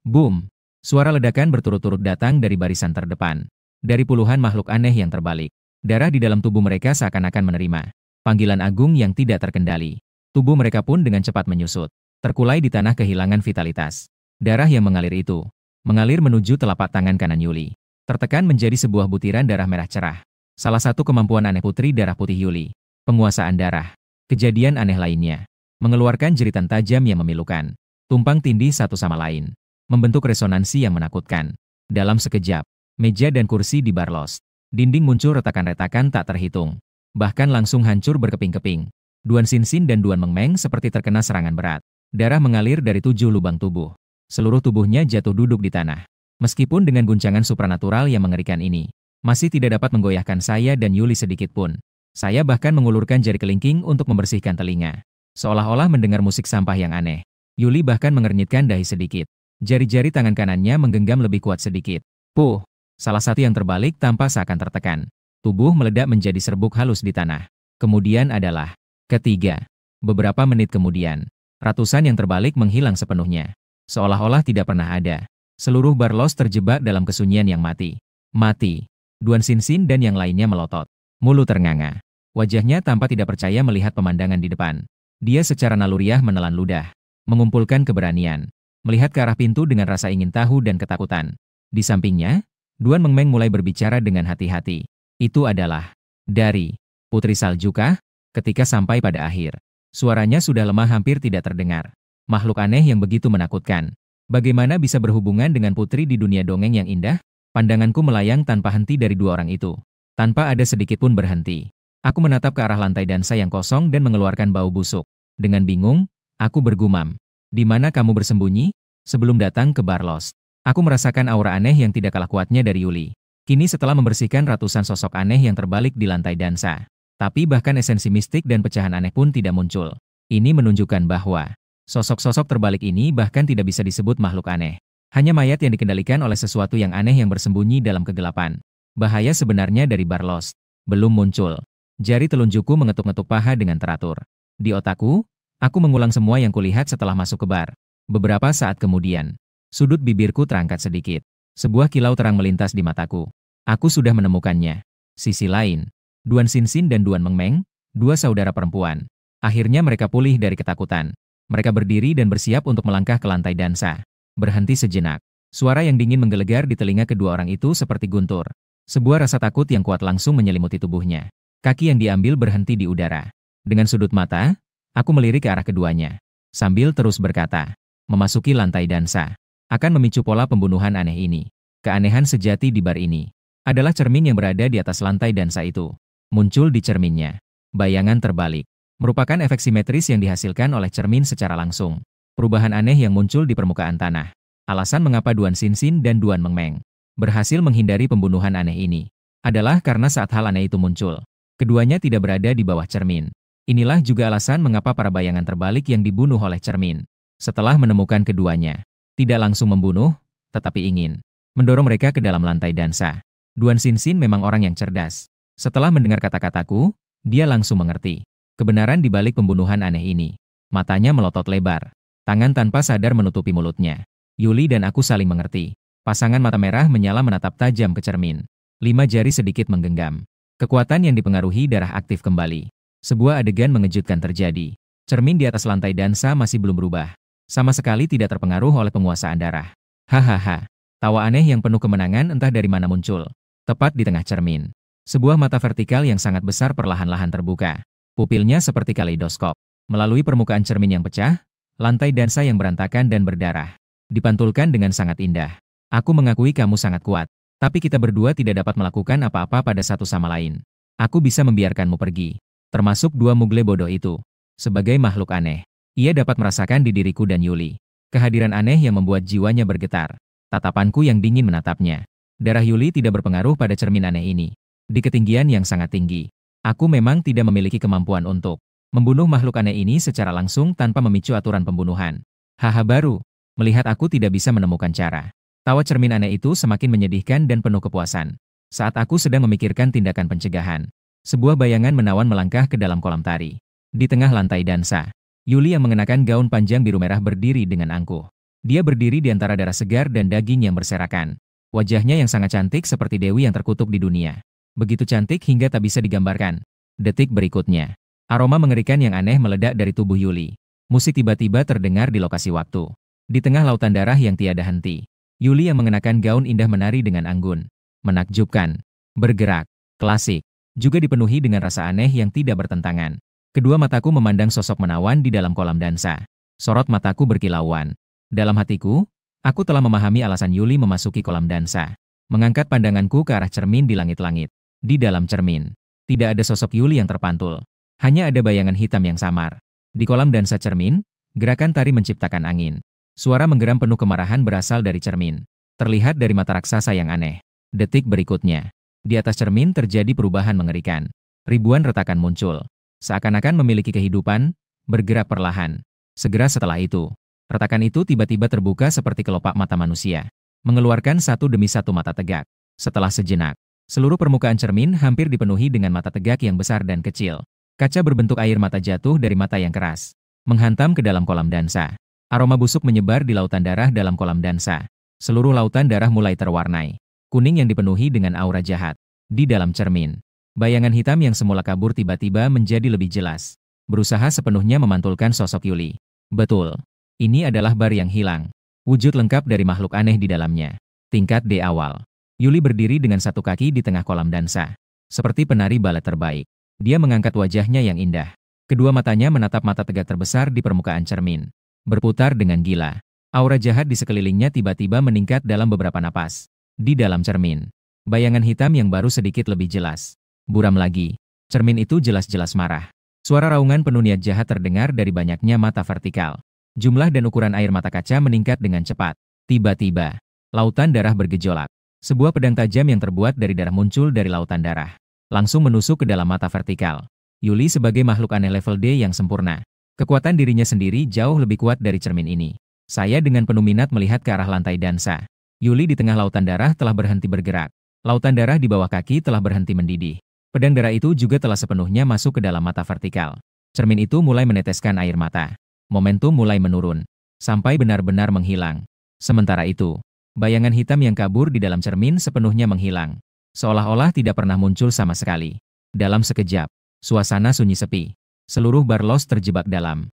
boom. Suara ledakan berturut-turut datang dari barisan terdepan. Dari puluhan makhluk aneh yang terbalik. Darah di dalam tubuh mereka seakan-akan menerima panggilan agung yang tidak terkendali. Tubuh mereka pun dengan cepat menyusut. Terkulai di tanah kehilangan vitalitas. Darah yang mengalir itu mengalir menuju telapak tangan kanan Yuli. Tertekan menjadi sebuah butiran darah merah cerah. Salah satu kemampuan aneh putri darah putih Yuli. Penguasaan darah. Kejadian aneh lainnya. Mengeluarkan jeritan tajam yang memilukan. Tumpang tindih satu sama lain. Membentuk resonansi yang menakutkan. Dalam sekejap, meja dan kursi di Barlos. Dinding muncul retakan-retakan tak terhitung. Bahkan langsung hancur berkeping-keping. Duan Xinxin dan Duan Mengmeng seperti terkena serangan berat. Darah mengalir dari 7 lubang tubuh. Seluruh tubuhnya jatuh duduk di tanah. Meskipun dengan guncangan supranatural yang mengerikan ini, masih tidak dapat menggoyahkan saya dan Yuli sedikit pun. Saya bahkan mengulurkan jari kelingking untuk membersihkan telinga. Seolah-olah mendengar musik sampah yang aneh. Yuli bahkan mengernyitkan dahi sedikit. Jari-jari tangan kanannya menggenggam lebih kuat sedikit. Puh! Salah satu yang terbalik tampak seakan tertekan. Tubuh meledak menjadi serbuk halus di tanah. Kemudian adalah ketiga. Beberapa menit kemudian, ratusan yang terbalik menghilang sepenuhnya. Seolah-olah tidak pernah ada. Seluruh Barlos terjebak dalam kesunyian yang mati. Mati. Duan Xinxin dan yang lainnya melotot. Mulut ternganga. Wajahnya tampak tidak percaya melihat pemandangan di depan. Dia secara naluriah menelan ludah. Mengumpulkan keberanian. Melihat ke arah pintu dengan rasa ingin tahu dan ketakutan. Di sampingnya, Duan Mengmeng mulai berbicara dengan hati-hati. Itu adalah dari Putri Salju kah? Ketika sampai pada akhir, suaranya sudah lemah hampir tidak terdengar. Makhluk aneh yang begitu menakutkan. Bagaimana bisa berhubungan dengan putri di dunia dongeng yang indah? Pandanganku melayang tanpa henti dari dua orang itu. Tanpa ada sedikit pun berhenti. Aku menatap ke arah lantai dansa yang kosong dan mengeluarkan bau busuk. Dengan bingung, aku bergumam. Di mana kamu bersembunyi? Sebelum datang ke Barlos, aku merasakan aura aneh yang tidak kalah kuatnya dari Yuli. Kini setelah membersihkan ratusan sosok aneh yang terbalik di lantai dansa. Tapi bahkan esensi mistik dan pecahan aneh pun tidak muncul. Ini menunjukkan bahwa sosok-sosok terbalik ini bahkan tidak bisa disebut makhluk aneh. Hanya mayat yang dikendalikan oleh sesuatu yang aneh yang bersembunyi dalam kegelapan. Bahaya sebenarnya dari Barlos belum muncul. Jari telunjukku mengetuk-ngetuk paha dengan teratur. Di otakku, aku mengulang semua yang kulihat setelah masuk ke bar. Beberapa saat kemudian, sudut bibirku terangkat sedikit. Sebuah kilau terang melintas di mataku. Aku sudah menemukannya. Sisi lain, Duan Xinxin dan Duan Mengmeng, dua saudara perempuan. Akhirnya mereka pulih dari ketakutan. Mereka berdiri dan bersiap untuk melangkah ke lantai dansa. Berhenti sejenak. Suara yang dingin menggelegar di telinga kedua orang itu seperti guntur. Sebuah rasa takut yang kuat langsung menyelimuti tubuhnya. Kaki yang diambil berhenti di udara. Dengan sudut mata, Aku melirik ke arah keduanya, sambil terus berkata, memasuki lantai dansa akan memicu pola pembunuhan aneh ini. Keanehan sejati di bar ini adalah cermin yang berada di atas lantai dansa itu. Muncul di cerminnya bayangan terbalik, merupakan efek simetris yang dihasilkan oleh cermin secara langsung. Perubahan aneh yang muncul di permukaan tanah. Alasan mengapa Duan Xinxin dan Duan Mengmeng berhasil menghindari pembunuhan aneh ini adalah karena saat hal aneh itu muncul, keduanya tidak berada di bawah cermin. Inilah juga alasan mengapa para bayangan terbalik yang dibunuh oleh cermin. Setelah menemukan keduanya, tidak langsung membunuh, tetapi ingin mendorong mereka ke dalam lantai dansa. Duan Xinxin memang orang yang cerdas. Setelah mendengar kata-kataku, dia langsung mengerti kebenaran di balik pembunuhan aneh ini. Matanya melotot lebar, tangan tanpa sadar menutupi mulutnya. Yuli dan aku saling mengerti. Pasangan mata merah menyala menatap tajam ke cermin. 5 jari sedikit menggenggam. Kekuatan yang dipengaruhi darah aktif kembali. Sebuah adegan mengejutkan terjadi. Cermin di atas lantai dansa masih belum berubah. Sama sekali tidak terpengaruh oleh penguasaan darah. Hahaha. Tawa aneh yang penuh kemenangan entah dari mana muncul. Tepat di tengah cermin. Sebuah mata vertikal yang sangat besar perlahan-lahan terbuka. Pupilnya seperti kaleidoskop. Melalui permukaan cermin yang pecah, lantai dansa yang berantakan dan berdarah dipantulkan dengan sangat indah. Aku mengakui kamu sangat kuat. Tapi kita berdua tidak dapat melakukan apa-apa pada satu sama lain. Aku bisa membiarkanmu pergi. Termasuk dua mugle bodoh itu. Sebagai makhluk aneh, ia dapat merasakan di diriku dan Yuli. Kehadiran aneh yang membuat jiwanya bergetar. Tatapanku yang dingin menatapnya. Darah Yuli tidak berpengaruh pada cermin aneh ini. Di ketinggian yang sangat tinggi, aku memang tidak memiliki kemampuan untuk membunuh makhluk aneh ini secara langsung tanpa memicu aturan pembunuhan. Haha baru, melihat aku tidak bisa menemukan cara. Tawa cermin aneh itu semakin menyedihkan dan penuh kepuasan. Saat aku sedang memikirkan tindakan pencegahan, sebuah bayangan menawan melangkah ke dalam kolam tari. Di tengah lantai dansa, Yuli yang mengenakan gaun panjang biru merah berdiri dengan angkuh. Dia berdiri di antara darah segar dan daging yang berserakan. Wajahnya yang sangat cantik seperti dewi yang terkutuk di dunia. Begitu cantik hingga tak bisa digambarkan. Detik berikutnya, aroma mengerikan yang aneh meledak dari tubuh Yuli. Musik tiba-tiba terdengar di lokasi waktu. Di tengah lautan darah yang tiada henti, Yuli yang mengenakan gaun indah menari dengan anggun. Menakjubkan, bergerak, klasik, juga dipenuhi dengan rasa aneh yang tidak bertentangan. Kedua mataku memandang sosok menawan di dalam kolam dansa. Sorot mataku berkilauan. Dalam hatiku, aku telah memahami alasan Yuli memasuki kolam dansa. Mengangkat pandanganku ke arah cermin di langit-langit. Di dalam cermin, tidak ada sosok Yuli yang terpantul. Hanya ada bayangan hitam yang samar. Di kolam dansa cermin, gerakan tari menciptakan angin. Suara menggeram penuh kemarahan berasal dari cermin. Terlihat dari mata raksasa yang aneh. Detik berikutnya, di atas cermin terjadi perubahan mengerikan. Ribuan retakan muncul. Seakan-akan memiliki kehidupan, bergerak perlahan. Segera setelah itu, retakan itu tiba-tiba terbuka seperti kelopak mata manusia. Mengeluarkan satu demi satu mata tegak. Setelah sejenak, seluruh permukaan cermin hampir dipenuhi dengan mata tegak yang besar dan kecil. Kaca berbentuk air mata jatuh dari mata yang keras, menghantam ke dalam kolam dansa. Aroma busuk menyebar di lautan darah dalam kolam dansa. Seluruh lautan darah mulai terwarnai kuning yang dipenuhi dengan aura jahat. Di dalam cermin, bayangan hitam yang semula kabur tiba-tiba menjadi lebih jelas. Berusaha sepenuhnya memantulkan sosok Yuli. Betul, ini adalah bar yang hilang. Wujud lengkap dari makhluk aneh di dalamnya. Tingkat D awal. Yuli berdiri dengan satu kaki di tengah kolam dansa. Seperti penari balet terbaik. Dia mengangkat wajahnya yang indah. Kedua matanya menatap mata tegak terbesar di permukaan cermin. Berputar dengan gila. Aura jahat di sekelilingnya tiba-tiba meningkat dalam beberapa napas. Di dalam cermin, bayangan hitam yang baru sedikit lebih jelas. Buram lagi. Cermin itu jelas-jelas marah. Suara raungan penuh niat jahat terdengar dari banyaknya mata vertikal. Jumlah dan ukuran air mata kaca meningkat dengan cepat. Tiba-tiba, lautan darah bergejolak. Sebuah pedang tajam yang terbuat dari darah muncul dari lautan darah. Langsung menusuk ke dalam mata vertikal. Yuli sebagai makhluk aneh level D yang sempurna. Kekuatan dirinya sendiri jauh lebih kuat dari cermin ini. Saya dengan penuh minat melihat ke arah lantai dansa. Yuli di tengah lautan darah telah berhenti bergerak. Lautan darah di bawah kaki telah berhenti mendidih. Pedang darah itu juga telah sepenuhnya masuk ke dalam mata vertikal. Cermin itu mulai meneteskan air mata. Momentum mulai menurun, sampai benar-benar menghilang. Sementara itu, bayangan hitam yang kabur di dalam cermin sepenuhnya menghilang. Seolah-olah tidak pernah muncul sama sekali. Dalam sekejap, suasana sunyi sepi. Seluruh bar los terjebak dalam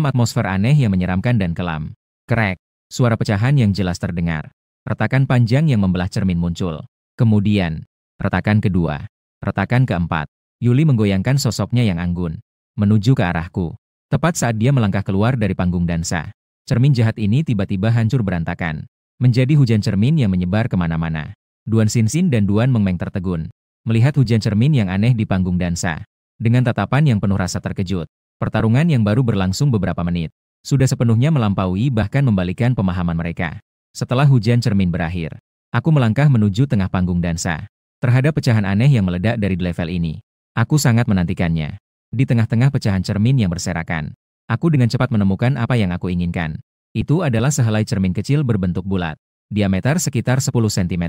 atmosfer aneh yang menyeramkan dan kelam. Krek, suara pecahan yang jelas terdengar. Retakan panjang yang membelah cermin muncul. Kemudian, retakan kedua. Retakan keempat. Yuli menggoyangkan sosoknya yang anggun. Menuju ke arahku. Tepat saat dia melangkah keluar dari panggung dansa, cermin jahat ini tiba-tiba hancur berantakan. Menjadi hujan cermin yang menyebar kemana-mana. Duan Xinxin dan Duan Mengmeng tertegun. Melihat hujan cermin yang aneh di panggung dansa. Dengan tatapan yang penuh rasa terkejut. Pertarungan yang baru berlangsung beberapa menit. Sudah sepenuhnya melampaui bahkan membalikan pemahaman mereka. Setelah hujan cermin berakhir, aku melangkah menuju tengah panggung dansa. Terhadap pecahan aneh yang meledak dari level ini. Aku sangat menantikannya. Di tengah-tengah pecahan cermin yang berserakan, aku dengan cepat menemukan apa yang aku inginkan. Itu adalah sehelai cermin kecil berbentuk bulat, diameter sekitar 10 cm.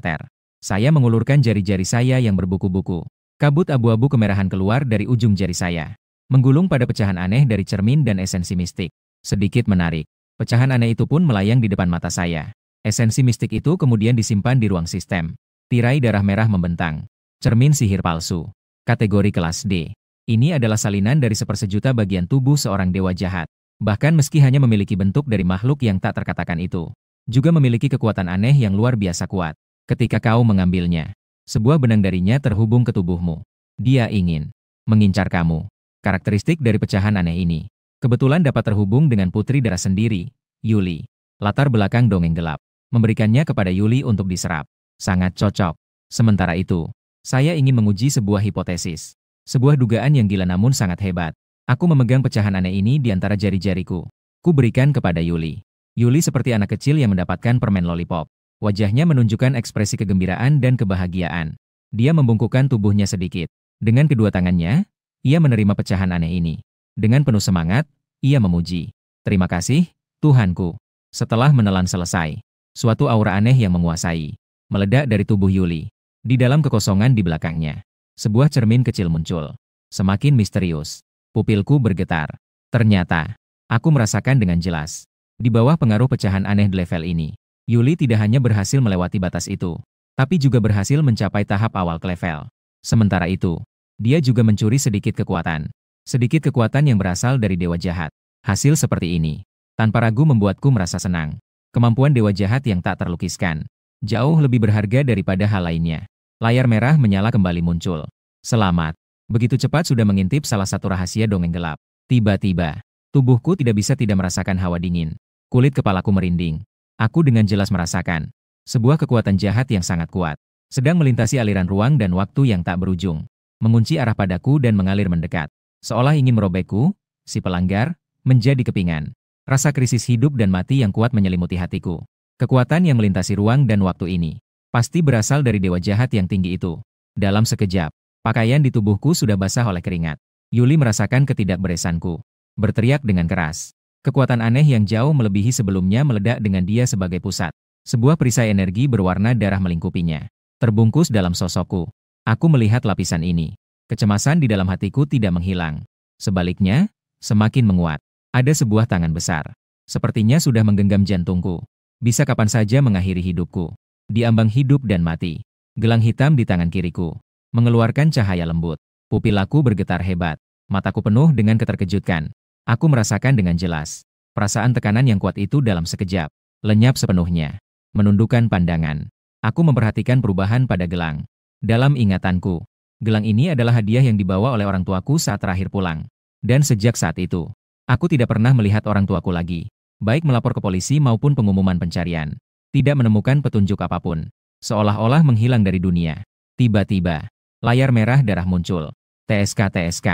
Saya mengulurkan jari-jari saya yang berbuku-buku. Kabut abu-abu kemerahan keluar dari ujung jari saya, menggulung pada pecahan aneh dari cermin dan esensi mistik. Sedikit menarik, pecahan aneh itu pun melayang di depan mata saya. Esensi mistik itu kemudian disimpan di ruang sistem. Tirai darah merah membentang. Cermin sihir palsu. Kategori kelas D. Ini adalah salinan dari sepersejuta bagian tubuh seorang dewa jahat. Bahkan meski hanya memiliki bentuk dari makhluk yang tak terkatakan itu, juga memiliki kekuatan aneh yang luar biasa kuat. Ketika kau mengambilnya, sebuah benang darinya terhubung ke tubuhmu. Dia ingin mengincar kamu. Karakteristik dari pecahan aneh ini kebetulan dapat terhubung dengan putri darah sendiri, Yuli. Latar belakang dongeng gelap, memberikannya kepada Yuli untuk diserap. Sangat cocok. Sementara itu, saya ingin menguji sebuah hipotesis. Sebuah dugaan yang gila namun sangat hebat. Aku memegang pecahan aneh ini di antara jari-jariku. Ku berikan kepada Yuli. Yuli seperti anak kecil yang mendapatkan permen lollipop. Wajahnya menunjukkan ekspresi kegembiraan dan kebahagiaan. Dia membungkukkan tubuhnya sedikit. Dengan kedua tangannya, ia menerima pecahan aneh ini. Dengan penuh semangat, ia memuji. Terima kasih, Tuhanku. Setelah menelan selesai, suatu aura aneh yang menguasai meledak dari tubuh Yuli. Di dalam kekosongan di belakangnya, sebuah cermin kecil muncul. Semakin misterius. Pupilku bergetar. Ternyata, aku merasakan dengan jelas. Di bawah pengaruh pecahan aneh di level ini, Yuli tidak hanya berhasil melewati batas itu, tapi juga berhasil mencapai tahap awal ke level. Sementara itu, dia juga mencuri sedikit kekuatan. Sedikit kekuatan yang berasal dari dewa jahat. Hasil seperti ini, tanpa ragu membuatku merasa senang. Kemampuan dewa jahat yang tak terlukiskan. Jauh lebih berharga daripada hal lainnya. Layar merah menyala kembali muncul. Selamat. Begitu cepat sudah mengintip salah satu rahasia dongeng gelap. Tiba-tiba, tubuhku tidak bisa tidak merasakan hawa dingin. Kulit kepalaku merinding. Aku dengan jelas merasakan sebuah kekuatan jahat yang sangat kuat. Sedang melintasi aliran ruang dan waktu yang tak berujung. Mengunci arah padaku dan mengalir mendekat. Seolah ingin merobekku, si pelanggar, menjadi kepingan. Rasa krisis hidup dan mati yang kuat menyelimuti hatiku. Kekuatan yang melintasi ruang dan waktu ini pasti berasal dari dewa jahat yang tinggi itu. Dalam sekejap, pakaian di tubuhku sudah basah oleh keringat. Yuli merasakan ketidakberesanku. Berteriak dengan keras. Kekuatan aneh yang jauh melebihi sebelumnya meledak dengan dia sebagai pusat. Sebuah perisai energi berwarna darah melingkupinya. Terbungkus dalam sosokku. Aku melihat lapisan ini. Kecemasan di dalam hatiku tidak menghilang. Sebaliknya, semakin menguat. Ada sebuah tangan besar. Sepertinya sudah menggenggam jantungku. Bisa kapan saja mengakhiri hidupku. Di ambang hidup dan mati. Gelang hitam di tangan kiriku mengeluarkan cahaya lembut. Pupilaku bergetar hebat. Mataku penuh dengan keterkejutan. Aku merasakan dengan jelas. Perasaan tekanan yang kuat itu dalam sekejap. Lenyap sepenuhnya. Menundukkan pandangan. Aku memperhatikan perubahan pada gelang. Dalam ingatanku, gelang ini adalah hadiah yang dibawa oleh orang tuaku saat terakhir pulang. Dan sejak saat itu, aku tidak pernah melihat orang tuaku lagi. Baik melapor ke polisi maupun pengumuman pencarian. Tidak menemukan petunjuk apapun. Seolah-olah menghilang dari dunia. Tiba-tiba, layar merah darah muncul. TSK.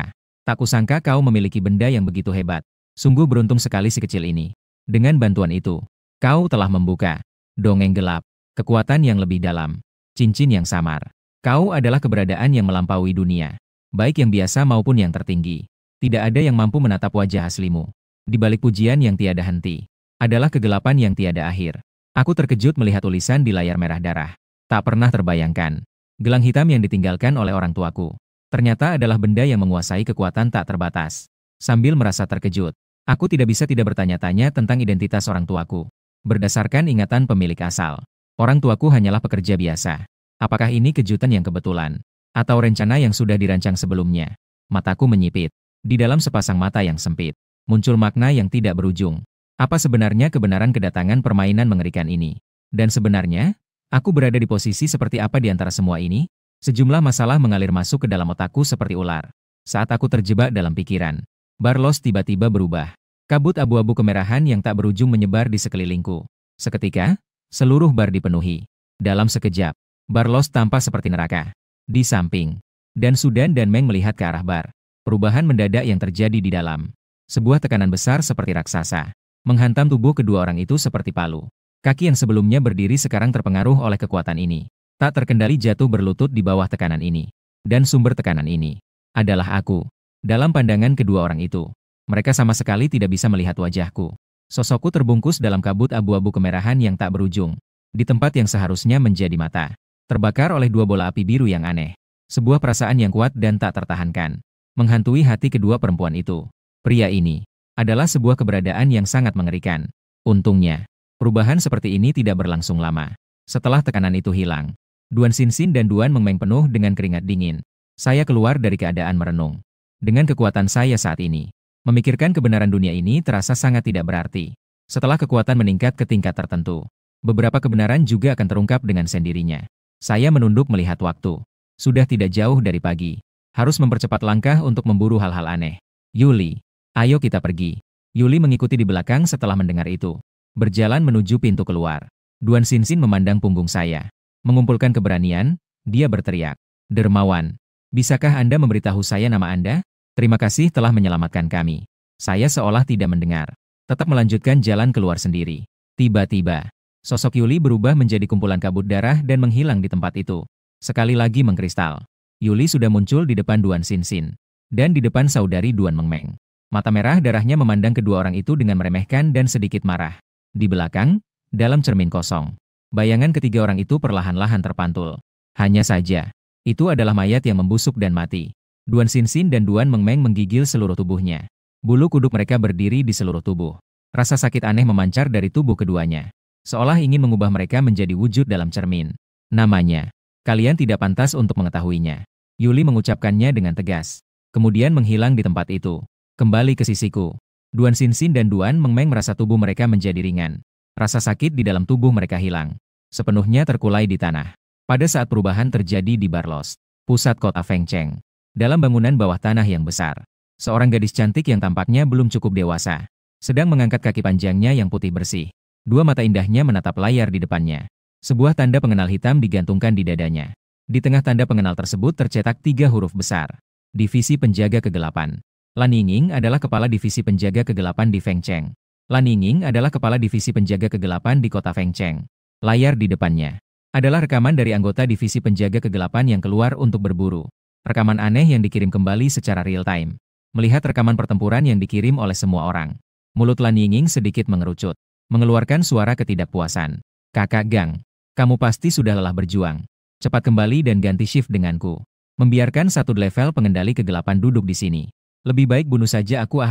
Tak kusangka kau memiliki benda yang begitu hebat. Sungguh beruntung sekali si kecil ini. Dengan bantuan itu, kau telah membuka dongeng gelap, kekuatan yang lebih dalam, cincin yang samar. Kau adalah keberadaan yang melampaui dunia. Baik yang biasa maupun yang tertinggi. Tidak ada yang mampu menatap wajah aslimu. Di balik pujian yang tiada henti, adalah kegelapan yang tiada akhir. Aku terkejut melihat tulisan di layar merah darah. Tak pernah terbayangkan. Gelang hitam yang ditinggalkan oleh orang tuaku. Ternyata adalah benda yang menguasai kekuatan tak terbatas. Sambil merasa terkejut, aku tidak bisa tidak bertanya-tanya tentang identitas orang tuaku. Berdasarkan ingatan pemilik asal, orang tuaku hanyalah pekerja biasa. Apakah ini kejutan yang kebetulan? Atau rencana yang sudah dirancang sebelumnya? Mataku menyipit. Di dalam sepasang mata yang sempit, muncul makna yang tidak berujung. Apa sebenarnya kebenaran kedatangan permainan mengerikan ini? Dan sebenarnya, aku berada di posisi seperti apa di antara semua ini? Sejumlah masalah mengalir masuk ke dalam otakku seperti ular. Saat aku terjebak dalam pikiran, Barlos tiba-tiba berubah. Kabut abu-abu kemerahan yang tak berujung menyebar di sekelilingku. Seketika, seluruh bar dipenuhi. Dalam sekejap, Barlos tampak seperti neraka. Di samping, dan Sudan dan Meng melihat ke arah bar. Perubahan mendadak yang terjadi di dalam. Sebuah tekanan besar seperti raksasa menghantam tubuh kedua orang itu seperti palu. Kaki yang sebelumnya berdiri sekarang terpengaruh oleh kekuatan ini. Tak terkendali jatuh berlutut di bawah tekanan ini. Dan sumber tekanan ini adalah aku. Dalam pandangan kedua orang itu, mereka sama sekali tidak bisa melihat wajahku. Sosokku terbungkus dalam kabut abu-abu kemerahan yang tak berujung. Di tempat yang seharusnya menjadi mata, terbakar oleh dua bola api biru yang aneh. Sebuah perasaan yang kuat dan tak tertahankan menghantui hati kedua perempuan itu. Pria ini adalah sebuah keberadaan yang sangat mengerikan. Untungnya, perubahan seperti ini tidak berlangsung lama. Setelah tekanan itu hilang, Duan Xinxin dan Duan Mengmeng penuh dengan keringat dingin. Saya keluar dari keadaan merenung. Dengan kekuatan saya saat ini, memikirkan kebenaran dunia ini terasa sangat tidak berarti. Setelah kekuatan meningkat ke tingkat tertentu, beberapa kebenaran juga akan terungkap dengan sendirinya. Saya menunduk melihat waktu. Sudah tidak jauh dari pagi. Harus mempercepat langkah untuk memburu hal-hal aneh. Yuli, ayo kita pergi. Yuli mengikuti di belakang setelah mendengar itu. Berjalan menuju pintu keluar. Duan Xinxin memandang punggung saya. Mengumpulkan keberanian, dia berteriak. Dermawan, bisakah Anda memberitahu saya nama Anda? Terima kasih telah menyelamatkan kami. Saya seolah tidak mendengar. Tetap melanjutkan jalan keluar sendiri. Tiba-tiba, sosok Yuli berubah menjadi kumpulan kabut darah dan menghilang di tempat itu. Sekali lagi mengkristal. Yuli sudah muncul di depan Duan Xinxin. Dan di depan saudari Duan Mengmeng. Mata merah darahnya memandang kedua orang itu dengan meremehkan dan sedikit marah. Di belakang, dalam cermin kosong, bayangan ketiga orang itu perlahan-lahan terpantul. Hanya saja, itu adalah mayat yang membusuk dan mati. Duan Xinxin dan Duan Mengmeng menggigil seluruh tubuhnya. Bulu kuduk mereka berdiri di seluruh tubuh. Rasa sakit aneh memancar dari tubuh keduanya. Seolah ingin mengubah mereka menjadi wujud dalam cermin. Namanya, kalian tidak pantas untuk mengetahuinya. Yuli mengucapkannya dengan tegas. Kemudian menghilang di tempat itu. Kembali ke sisiku. Duan Xinxin dan Duan Mengmeng merasa tubuh mereka menjadi ringan. Rasa sakit di dalam tubuh mereka hilang. Sepenuhnya terkulai di tanah. Pada saat perubahan terjadi di Barlos, pusat kota Fengcheng. Dalam bangunan bawah tanah yang besar, seorang gadis cantik yang tampaknya belum cukup dewasa, sedang mengangkat kaki panjangnya yang putih bersih. Dua mata indahnya menatap layar di depannya. Sebuah tanda pengenal hitam digantungkan di dadanya. Di tengah tanda pengenal tersebut tercetak 3 huruf besar. Divisi Penjaga Kegelapan. Lan Yingying adalah kepala divisi penjaga kegelapan di Fengcheng. Lan Yingying adalah kepala divisi penjaga kegelapan di kota Fengcheng. Layar di depannya adalah rekaman dari anggota divisi penjaga kegelapan yang keluar untuk berburu. Rekaman aneh yang dikirim kembali secara real time. Melihat rekaman pertempuran yang dikirim oleh semua orang. Mulut Lan Yingying sedikit mengerucut, mengeluarkan suara ketidakpuasan. Kakak Gang, kamu pasti sudah lelah berjuang. Cepat kembali dan ganti shift denganku. Membiarkan satu level pengendali kegelapan duduk di sini. Lebih baik bunuh saja aku.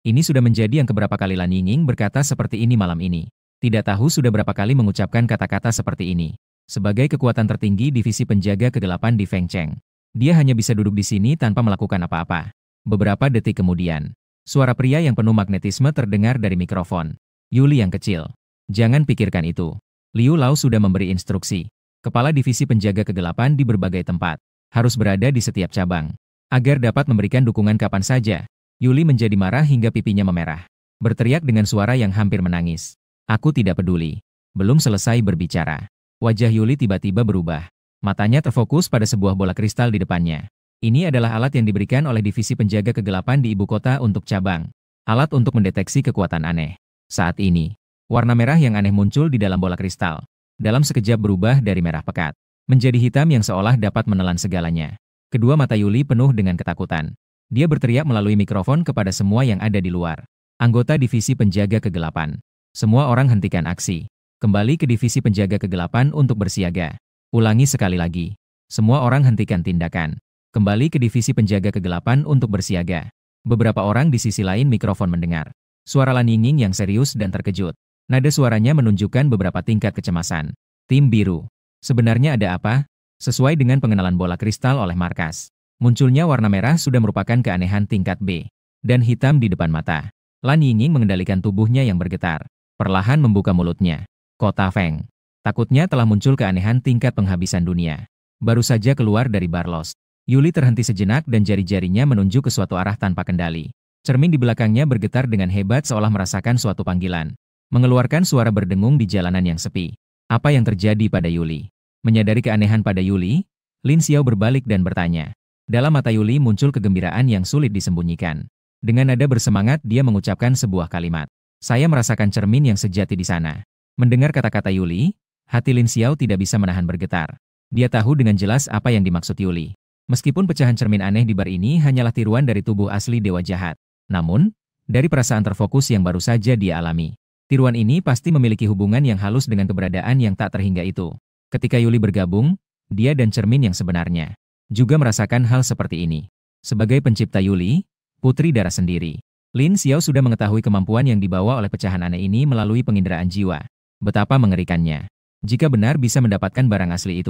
Ini sudah menjadi yang keberapa kali Lan Yingying berkata seperti ini malam ini. Tidak tahu sudah berapa kali mengucapkan kata-kata seperti ini. Sebagai kekuatan tertinggi divisi penjaga kegelapan di Fengcheng, dia hanya bisa duduk di sini tanpa melakukan apa-apa. Beberapa detik kemudian, suara pria yang penuh magnetisme terdengar dari mikrofon. Yuli yang kecil, jangan pikirkan itu. Liu Lao sudah memberi instruksi. Kepala divisi penjaga kegelapan di berbagai tempat, harus berada di setiap cabang, agar dapat memberikan dukungan kapan saja. Yuli menjadi marah hingga pipinya memerah. Berteriak dengan suara yang hampir menangis. Aku tidak peduli. Belum selesai berbicara. Wajah Yuli tiba-tiba berubah. Matanya terfokus pada sebuah bola kristal di depannya. Ini adalah alat yang diberikan oleh divisi penjaga kegelapan di ibu kota untuk cabang. Alat untuk mendeteksi kekuatan aneh. Saat ini, warna merah yang aneh muncul di dalam bola kristal. Dalam sekejap berubah dari merah pekat menjadi hitam yang seolah dapat menelan segalanya. Kedua mata Yuli penuh dengan ketakutan. Dia berteriak melalui mikrofon kepada semua yang ada di luar. Anggota divisi penjaga kegelapan. Semua orang hentikan aksi. Kembali ke divisi penjaga kegelapan untuk bersiaga. Ulangi sekali lagi. Semua orang hentikan tindakan. Kembali ke divisi penjaga kegelapan untuk bersiaga. Beberapa orang di sisi lain mikrofon mendengar suara Lan Yingying yang serius dan terkejut. Nada suaranya menunjukkan beberapa tingkat kecemasan. Tim biru. Sebenarnya ada apa? Sesuai dengan pengenalan bola kristal oleh markas. Munculnya warna merah sudah merupakan keanehan tingkat B. Dan hitam di depan mata. Lan Yingying mengendalikan tubuhnya yang bergetar. Perlahan membuka mulutnya. Kota Feng. Takutnya telah muncul keanehan tingkat penghabisan dunia. Baru saja keluar dari Barlos. Yuli terhenti sejenak dan jari-jarinya menunjuk ke suatu arah tanpa kendali. Cermin di belakangnya bergetar dengan hebat seolah merasakan suatu panggilan. Mengeluarkan suara berdengung di jalanan yang sepi. Apa yang terjadi pada Yuli? Menyadari keanehan pada Yuli, Lin Xiao berbalik dan bertanya. Dalam mata Yuli muncul kegembiraan yang sulit disembunyikan. Dengan nada bersemangat dia mengucapkan sebuah kalimat. Saya merasakan cermin yang sejati di sana. Mendengar kata-kata Yuli, hati Lin Xiao tidak bisa menahan bergetar. Dia tahu dengan jelas apa yang dimaksud Yuli. Meskipun pecahan cermin aneh di bar ini hanyalah tiruan dari tubuh asli dewa jahat. Namun, dari perasaan terfokus yang baru saja dia alami, tiruan ini pasti memiliki hubungan yang halus dengan keberadaan yang tak terhingga itu. Ketika Yuli bergabung, dia dan cermin yang sebenarnya juga merasakan hal seperti ini. Sebagai pencipta Yuli, putri darah sendiri, Lin Xiao sudah mengetahui kemampuan yang dibawa oleh pecahan aneh ini melalui penginderaan jiwa. Betapa mengerikannya. Jika benar bisa mendapatkan barang asli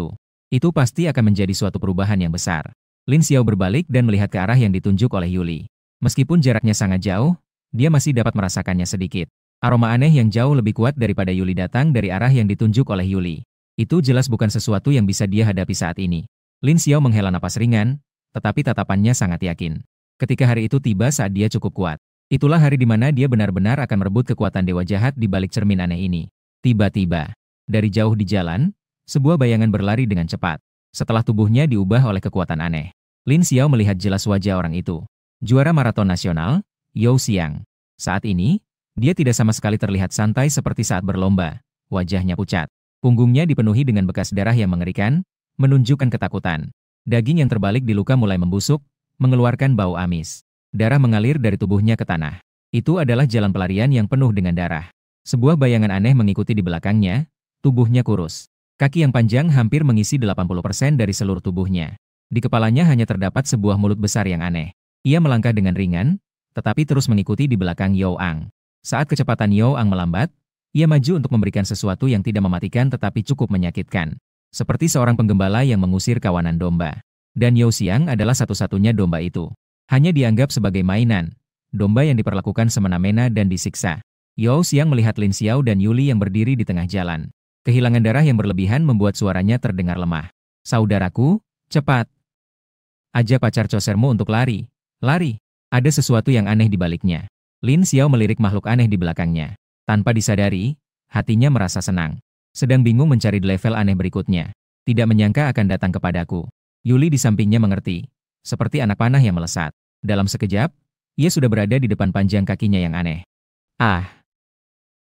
itu pasti akan menjadi suatu perubahan yang besar. Lin Xiao berbalik dan melihat ke arah yang ditunjuk oleh Yuli. Meskipun jaraknya sangat jauh, dia masih dapat merasakannya sedikit. Aroma aneh yang jauh lebih kuat daripada Yuli datang dari arah yang ditunjuk oleh Yuli. Itu jelas bukan sesuatu yang bisa dia hadapi saat ini. Lin Xiao menghela napas ringan, tetapi tatapannya sangat yakin. Ketika hari itu tiba saat dia cukup kuat. Itulah hari di mana dia benar-benar akan merebut kekuatan dewa jahat di balik cermin aneh ini. Tiba-tiba, dari jauh di jalan, sebuah bayangan berlari dengan cepat. Setelah tubuhnya diubah oleh kekuatan aneh, Lin Xiao melihat jelas wajah orang itu. Juara maraton nasional, Yao Xiang. Saat ini, dia tidak sama sekali terlihat santai seperti saat berlomba. Wajahnya pucat. Punggungnya dipenuhi dengan bekas darah yang mengerikan, menunjukkan ketakutan. Daging yang terbalik di luka mulai membusuk, mengeluarkan bau amis. Darah mengalir dari tubuhnya ke tanah. Itu adalah jalan pelarian yang penuh dengan darah. Sebuah bayangan aneh mengikuti di belakangnya, tubuhnya kurus. Kaki yang panjang hampir mengisi 80% dari seluruh tubuhnya. Di kepalanya hanya terdapat sebuah mulut besar yang aneh. Ia melangkah dengan ringan, tetapi terus mengikuti di belakang Yao Ang. Saat kecepatan Yao Ang melambat, ia maju untuk memberikan sesuatu yang tidak mematikan tetapi cukup menyakitkan. Seperti seorang penggembala yang mengusir kawanan domba. Dan Yao Xiang adalah satu-satunya domba itu. Hanya dianggap sebagai mainan, domba yang diperlakukan semena-mena dan disiksa. Yao Xiang melihat Lin Xiao dan Yuli yang berdiri di tengah jalan. Kehilangan darah yang berlebihan membuat suaranya terdengar lemah. Saudaraku, cepat. Ajak pacar cosermu untuk lari. Lari. Ada sesuatu yang aneh di baliknya. Lin Xiao melirik makhluk aneh di belakangnya. Tanpa disadari, hatinya merasa senang. Sedang bingung mencari level aneh berikutnya. Tidak menyangka akan datang kepadaku. Yuli di sampingnya mengerti. Seperti anak panah yang melesat. Dalam sekejap, ia sudah berada di depan panjang kakinya yang aneh. Ah!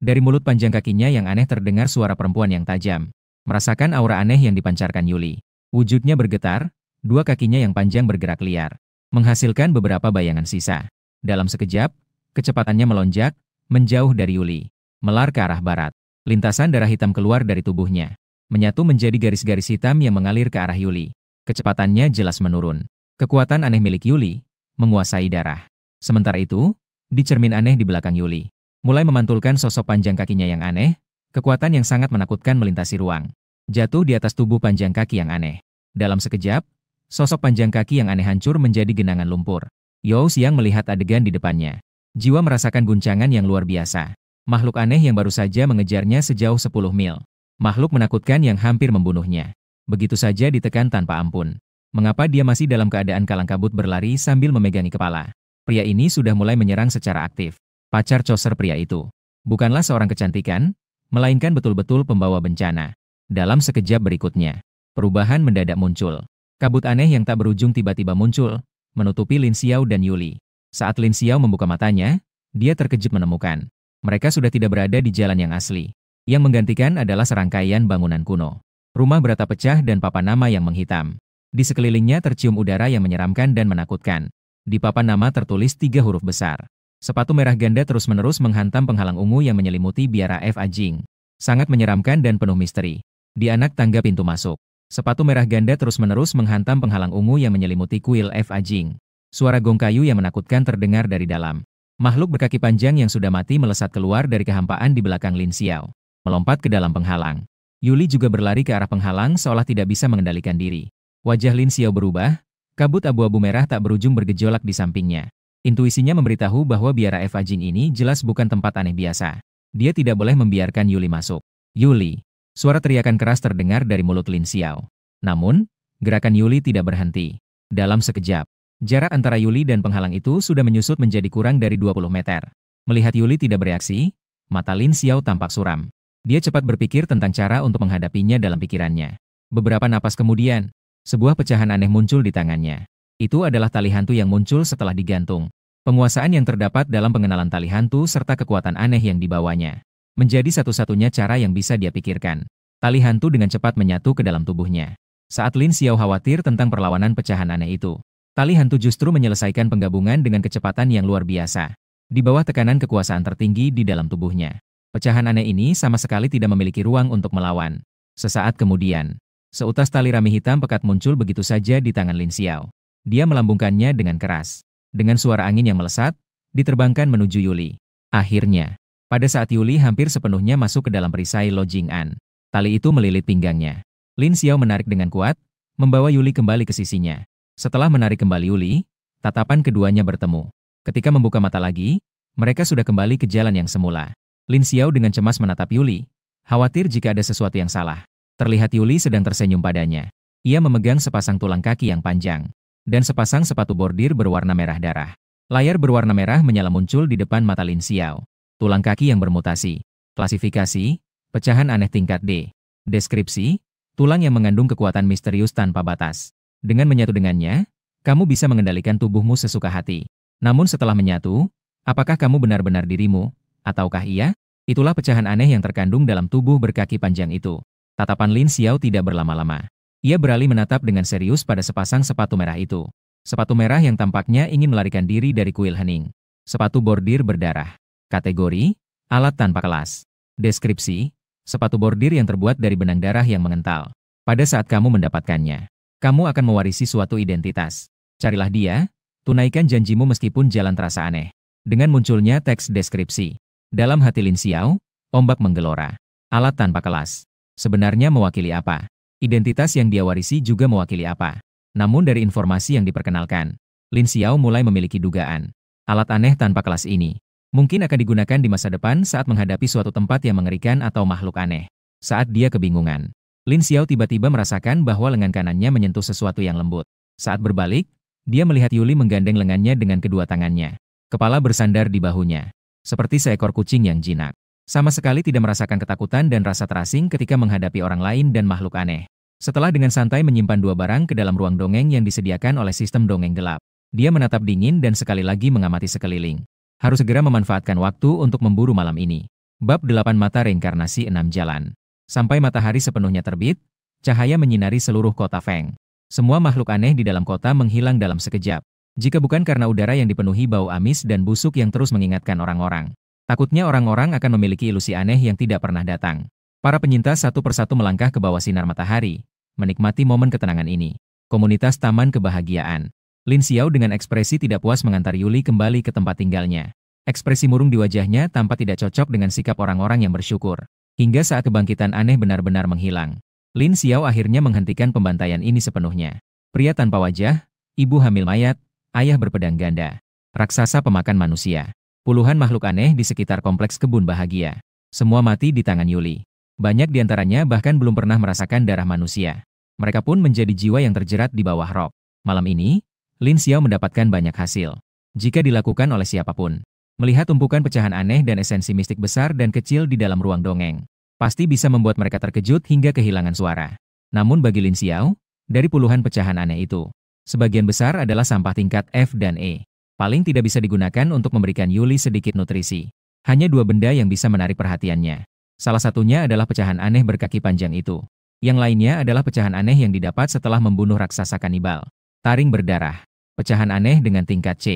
Dari mulut panjang kakinya yang aneh terdengar suara perempuan yang tajam. Merasakan aura aneh yang dipancarkan Yuli. Wujudnya bergetar, dua kakinya yang panjang bergerak liar. Menghasilkan beberapa bayangan sisa. Dalam sekejap, kecepatannya melonjak, menjauh dari Yuli. Melar ke arah barat. Lintasan darah hitam keluar dari tubuhnya. Menyatu menjadi garis-garis hitam yang mengalir ke arah Yuli. Kecepatannya jelas menurun. Kekuatan aneh milik Yuli menguasai darah. Sementara itu, di cermin aneh di belakang Yuli, mulai memantulkan sosok panjang kakinya yang aneh, kekuatan yang sangat menakutkan melintasi ruang. Jatuh di atas tubuh panjang kaki yang aneh. Dalam sekejap, sosok panjang kaki yang aneh hancur menjadi genangan lumpur. Yao Xiang melihat adegan di depannya. Jiwa merasakan guncangan yang luar biasa. Makhluk aneh yang baru saja mengejarnya sejauh 10 mil. Makhluk menakutkan yang hampir membunuhnya. Begitu saja ditekan tanpa ampun. Mengapa dia masih dalam keadaan kalang kabut berlari sambil memegangi kepala? Pria ini sudah mulai menyerang secara aktif. Pacar coser pria itu bukanlah seorang kecantikan, melainkan betul-betul pembawa bencana. Dalam sekejap berikutnya, perubahan mendadak muncul. Kabut aneh yang tak berujung tiba-tiba muncul, menutupi Lin Xiao dan Yuli. Saat Lin Xiao membuka matanya, dia terkejut menemukan mereka sudah tidak berada di jalan yang asli. Yang menggantikan adalah serangkaian bangunan kuno. Rumah beratap pecah dan papan nama yang menghitam. Di sekelilingnya tercium udara yang menyeramkan dan menakutkan. Di papan nama tertulis 3 huruf besar. Sepatu merah ganda terus-menerus menghantam penghalang ungu yang menyelimuti biara F. Ajing. Sangat menyeramkan dan penuh misteri. Di anak tangga pintu masuk, sepatu merah ganda terus-menerus menghantam penghalang ungu yang menyelimuti kuil F. Ajing. Suara gong kayu yang menakutkan terdengar dari dalam. Makhluk berkaki panjang yang sudah mati melesat keluar dari kehampaan di belakang Lin Xiao. Melompat ke dalam penghalang. Yuli juga berlari ke arah penghalang seolah tidak bisa mengendalikan diri. Wajah Lin Xiao berubah, kabut abu-abu merah tak berujung bergejolak di sampingnya. Intuisinya memberitahu bahwa biara F. Ajing ini jelas bukan tempat aneh biasa. Dia tidak boleh membiarkan Yuli masuk. Yuli! Suara teriakan keras terdengar dari mulut Lin Xiao. Namun, gerakan Yuli tidak berhenti. Dalam sekejap, Jarak antara Yuli dan penghalang itu sudah menyusut menjadi kurang dari 20 meter. Melihat Yuli tidak bereaksi, mata Lin Xiao tampak suram. Dia cepat berpikir tentang cara untuk menghadapinya dalam pikirannya. Beberapa napas kemudian, sebuah pecahan aneh muncul di tangannya. Itu adalah tali hantu yang muncul setelah digantung. Penguasaan yang terdapat dalam pengenalan tali hantu serta kekuatan aneh yang dibawanya menjadi satu-satunya cara yang bisa dia pikirkan. Tali hantu dengan cepat menyatu ke dalam tubuhnya. Saat Lin Xiao khawatir tentang perlawanan pecahan aneh itu, tali hantu justru menyelesaikan penggabungan dengan kecepatan yang luar biasa. Di bawah tekanan kekuasaan tertinggi di dalam tubuhnya, pecahan aneh ini sama sekali tidak memiliki ruang untuk melawan. Sesaat kemudian, seutas tali rami hitam pekat muncul begitu saja di tangan Lin Xiao. Dia melambungkannya dengan keras. Dengan suara angin yang melesat, diterbangkan menuju Yuli. Akhirnya, pada saat Yuli hampir sepenuhnya masuk ke dalam perisai Lo Jing'an, tali itu melilit pinggangnya. Lin Xiao menarik dengan kuat, membawa Yuli kembali ke sisinya. Setelah menarik kembali Yuli, tatapan keduanya bertemu. Ketika membuka mata lagi, mereka sudah kembali ke jalan yang semula. Lin Xiao dengan cemas menatap Yuli, khawatir jika ada sesuatu yang salah. Terlihat Yuli sedang tersenyum padanya. Ia memegang sepasang tulang kaki yang panjang dan sepasang sepatu bordir berwarna merah darah. Layar berwarna merah menyala muncul di depan mata Lin Xiao. Tulang kaki yang bermutasi. Klasifikasi, pecahan aneh tingkat D. Deskripsi, tulang yang mengandung kekuatan misterius tanpa batas. Dengan menyatu dengannya, kamu bisa mengendalikan tubuhmu sesuka hati. Namun setelah menyatu, apakah kamu benar-benar dirimu, ataukah ia? Itulah pecahan aneh yang terkandung dalam tubuh berkaki panjang itu. Tatapan Lin Xiao tidak berlama-lama. Ia beralih menatap dengan serius pada sepasang sepatu merah itu. Sepatu merah yang tampaknya ingin melarikan diri dari kuil hening. Sepatu bordir berdarah. Kategori, alat tanpa kelas. Deskripsi, sepatu bordir yang terbuat dari benang darah yang mengental. Pada saat kamu mendapatkannya, kamu akan mewarisi suatu identitas. Carilah dia, tunaikan janjimu meskipun jalan terasa aneh. Dengan munculnya teks deskripsi. Dalam hati Lin Xiao, ombak menggelora. Alat tanpa kelas. Sebenarnya mewakili apa? Identitas yang dia warisi juga mewakili apa? Namun dari informasi yang diperkenalkan, Lin Xiao mulai memiliki dugaan. Alat aneh tanpa kelas ini mungkin akan digunakan di masa depan saat menghadapi suatu tempat yang mengerikan atau makhluk aneh. Saat dia kebingungan, Lin Xiao tiba-tiba merasakan bahwa lengan kanannya menyentuh sesuatu yang lembut. Saat berbalik, dia melihat Yuli menggandeng lengannya dengan kedua tangannya. Kepala bersandar di bahunya, seperti seekor kucing yang jinak. Sama sekali tidak merasakan ketakutan dan rasa terasing ketika menghadapi orang lain dan makhluk aneh. Setelah dengan santai menyimpan dua barang ke dalam ruang dongeng yang disediakan oleh sistem dongeng gelap, dia menatap dingin dan sekali lagi mengamati sekeliling. Harus segera memanfaatkan waktu untuk memburu malam ini. Bab 8 Mata Reinkarnasi 6 Jalan. Sampai matahari sepenuhnya terbit, cahaya menyinari seluruh kota Feng. Semua makhluk aneh di dalam kota menghilang dalam sekejap. Jika bukan karena udara yang dipenuhi bau amis dan busuk yang terus mengingatkan orang-orang. Takutnya orang-orang akan memiliki ilusi aneh yang tidak pernah datang. Para penyintas satu persatu melangkah ke bawah sinar matahari, menikmati momen ketenangan ini. Komunitas Taman Kebahagiaan. Lin Xiao dengan ekspresi tidak puas mengantar Yuli kembali ke tempat tinggalnya. Ekspresi murung di wajahnya tampak tidak cocok dengan sikap orang-orang yang bersyukur. Hingga saat kebangkitan aneh benar-benar menghilang, Lin Xiao akhirnya menghentikan pembantaian ini sepenuhnya. Pria tanpa wajah, ibu hamil mayat, ayah berpedang ganda, raksasa pemakan manusia. Puluhan makhluk aneh di sekitar kompleks kebun bahagia. Semua mati di tangan Yuli. Banyak di antaranya bahkan belum pernah merasakan darah manusia. Mereka pun menjadi jiwa yang terjerat di bawah rok. Malam ini, Lin Xiao mendapatkan banyak hasil. Jika dilakukan oleh siapapun, melihat tumpukan pecahan aneh dan esensi mistik besar dan kecil di dalam ruang dongeng, pasti bisa membuat mereka terkejut hingga kehilangan suara. Namun bagi Lin Xiao, dari puluhan pecahan aneh itu, sebagian besar adalah sampah tingkat F dan E. Paling tidak bisa digunakan untuk memberikan Yuli sedikit nutrisi. Hanya dua benda yang bisa menarik perhatiannya. Salah satunya adalah pecahan aneh berkaki panjang itu. Yang lainnya adalah pecahan aneh yang didapat setelah membunuh raksasa kanibal. Taring berdarah. Pecahan aneh dengan tingkat C.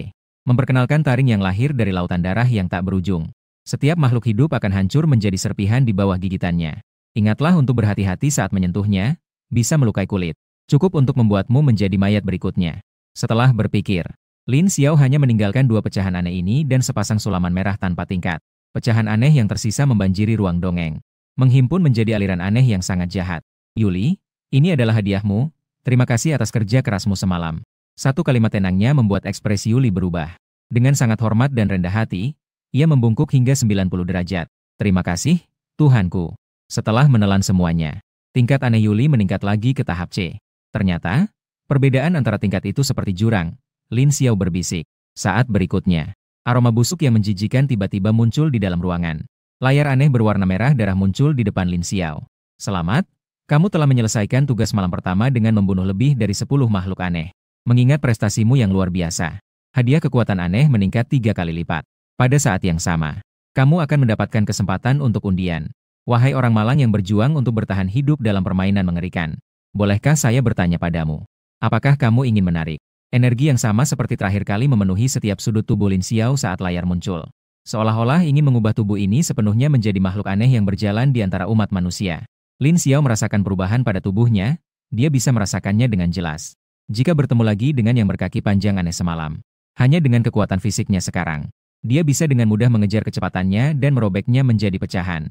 Memperkenalkan taring yang lahir dari lautan darah yang tak berujung. Setiap makhluk hidup akan hancur menjadi serpihan di bawah gigitannya. Ingatlah untuk berhati-hati saat menyentuhnya, bisa melukai kulit. Cukup untuk membuatmu menjadi mayat berikutnya. Setelah berpikir, Lin Xiao hanya meninggalkan dua pecahan aneh ini dan sepasang sulaman merah tanpa tingkat. Pecahan aneh yang tersisa membanjiri ruang dongeng. Menghimpun menjadi aliran aneh yang sangat jahat. Yuli, ini adalah hadiahmu. Terima kasih atas kerja kerasmu semalam. Satu kalimat tenangnya membuat ekspresi Yuli berubah. Dengan sangat hormat dan rendah hati, ia membungkuk hingga 90 derajat. Terima kasih, Tuhanku. Setelah menelan semuanya, tingkat aneh Yuli meningkat lagi ke tahap C. Ternyata, perbedaan antara tingkat itu seperti jurang. Lin Xiao berbisik. Saat berikutnya, aroma busuk yang menjijikan tiba-tiba muncul di dalam ruangan. Layar aneh berwarna merah darah muncul di depan Lin Xiao. Selamat, kamu telah menyelesaikan tugas malam pertama dengan membunuh lebih dari 10 makhluk aneh. Mengingat prestasimu yang luar biasa, hadiah kekuatan aneh meningkat 3 kali lipat. Pada saat yang sama, kamu akan mendapatkan kesempatan untuk undian. Wahai orang malang yang berjuang untuk bertahan hidup dalam permainan mengerikan. Bolehkah saya bertanya padamu? Apakah kamu ingin menarik energi yang sama seperti terakhir kali memenuhi setiap sudut tubuh Lin Xiao saat layar muncul? Seolah-olah ingin mengubah tubuh ini sepenuhnya menjadi makhluk aneh yang berjalan di antara umat manusia. Lin Xiao merasakan perubahan pada tubuhnya, dia bisa merasakannya dengan jelas. Jika bertemu lagi dengan yang berkaki panjang aneh semalam, hanya dengan kekuatan fisiknya sekarang, dia bisa dengan mudah mengejar kecepatannya dan merobeknya menjadi pecahan.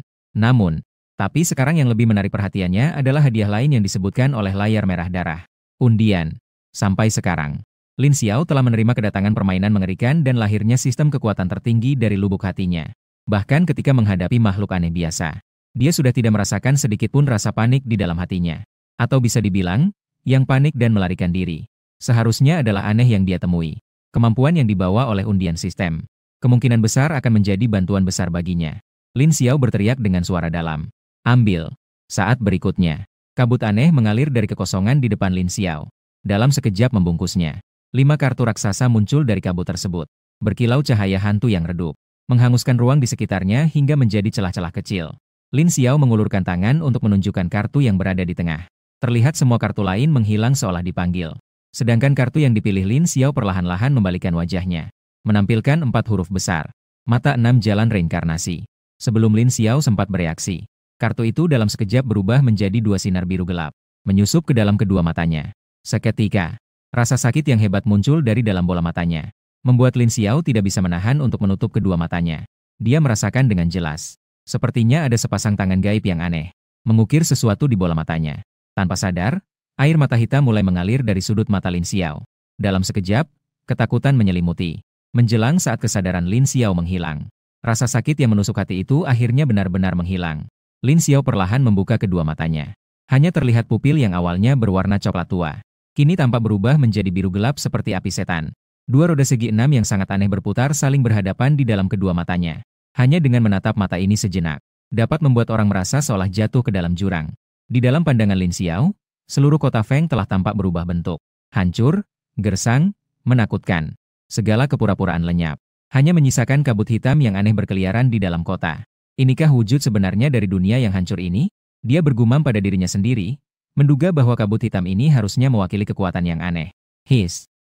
Tapi sekarang yang lebih menarik perhatiannya adalah hadiah lain yang disebutkan oleh layar merah darah. Undian. Sampai sekarang, Lin Xiao telah menerima kedatangan permainan mengerikan dan lahirnya sistem kekuatan tertinggi dari lubuk hatinya. Bahkan ketika menghadapi makhluk aneh biasa, dia sudah tidak merasakan sedikit pun rasa panik di dalam hatinya. Atau bisa dibilang, yang panik dan melarikan diri. Seharusnya adalah aneh yang dia temui. Kemampuan yang dibawa oleh undian sistem kemungkinan besar akan menjadi bantuan besar baginya. Lin Xiao berteriak dengan suara dalam. Ambil. Saat berikutnya, kabut aneh mengalir dari kekosongan di depan Lin Xiao. Dalam sekejap membungkusnya, 5 kartu raksasa muncul dari kabut tersebut. Berkilau cahaya hantu yang redup, menghanguskan ruang di sekitarnya hingga menjadi celah-celah kecil. Lin Xiao mengulurkan tangan untuk menunjukkan kartu yang berada di tengah. Terlihat semua kartu lain menghilang seolah dipanggil. Sedangkan kartu yang dipilih Lin Xiao perlahan-lahan membalikan wajahnya, menampilkan 4 huruf besar. Mata 6 jalan reinkarnasi. Sebelum Lin Xiao sempat bereaksi, kartu itu dalam sekejap berubah menjadi 2 sinar biru gelap, menyusup ke dalam kedua matanya. Seketika, rasa sakit yang hebat muncul dari dalam bola matanya, membuat Lin Xiao tidak bisa menahan untuk menutup kedua matanya. Dia merasakan dengan jelas, sepertinya ada sepasang tangan gaib yang aneh, mengukir sesuatu di bola matanya. Tanpa sadar, air mata hitam mulai mengalir dari sudut mata Lin Xiao. Dalam sekejap, ketakutan menyelimuti. Menjelang saat kesadaran Lin Xiao menghilang, rasa sakit yang menusuk hati itu akhirnya benar-benar menghilang. Lin Xiao perlahan membuka kedua matanya. Hanya terlihat pupil yang awalnya berwarna coklat tua, kini tampak berubah menjadi biru gelap seperti api setan. 2 roda segi 6 yang sangat aneh berputar saling berhadapan di dalam kedua matanya. Hanya dengan menatap mata ini sejenak, dapat membuat orang merasa seolah jatuh ke dalam jurang. Di dalam pandangan Lin Xiao, seluruh kota Feng telah tampak berubah bentuk. Hancur, gersang, menakutkan. Segala kepura-puraan lenyap. Hanya menyisakan kabut hitam yang aneh berkeliaran di dalam kota. Inikah wujud sebenarnya dari dunia yang hancur ini? Dia bergumam pada dirinya sendiri, menduga bahwa kabut hitam ini harusnya mewakili kekuatan yang aneh.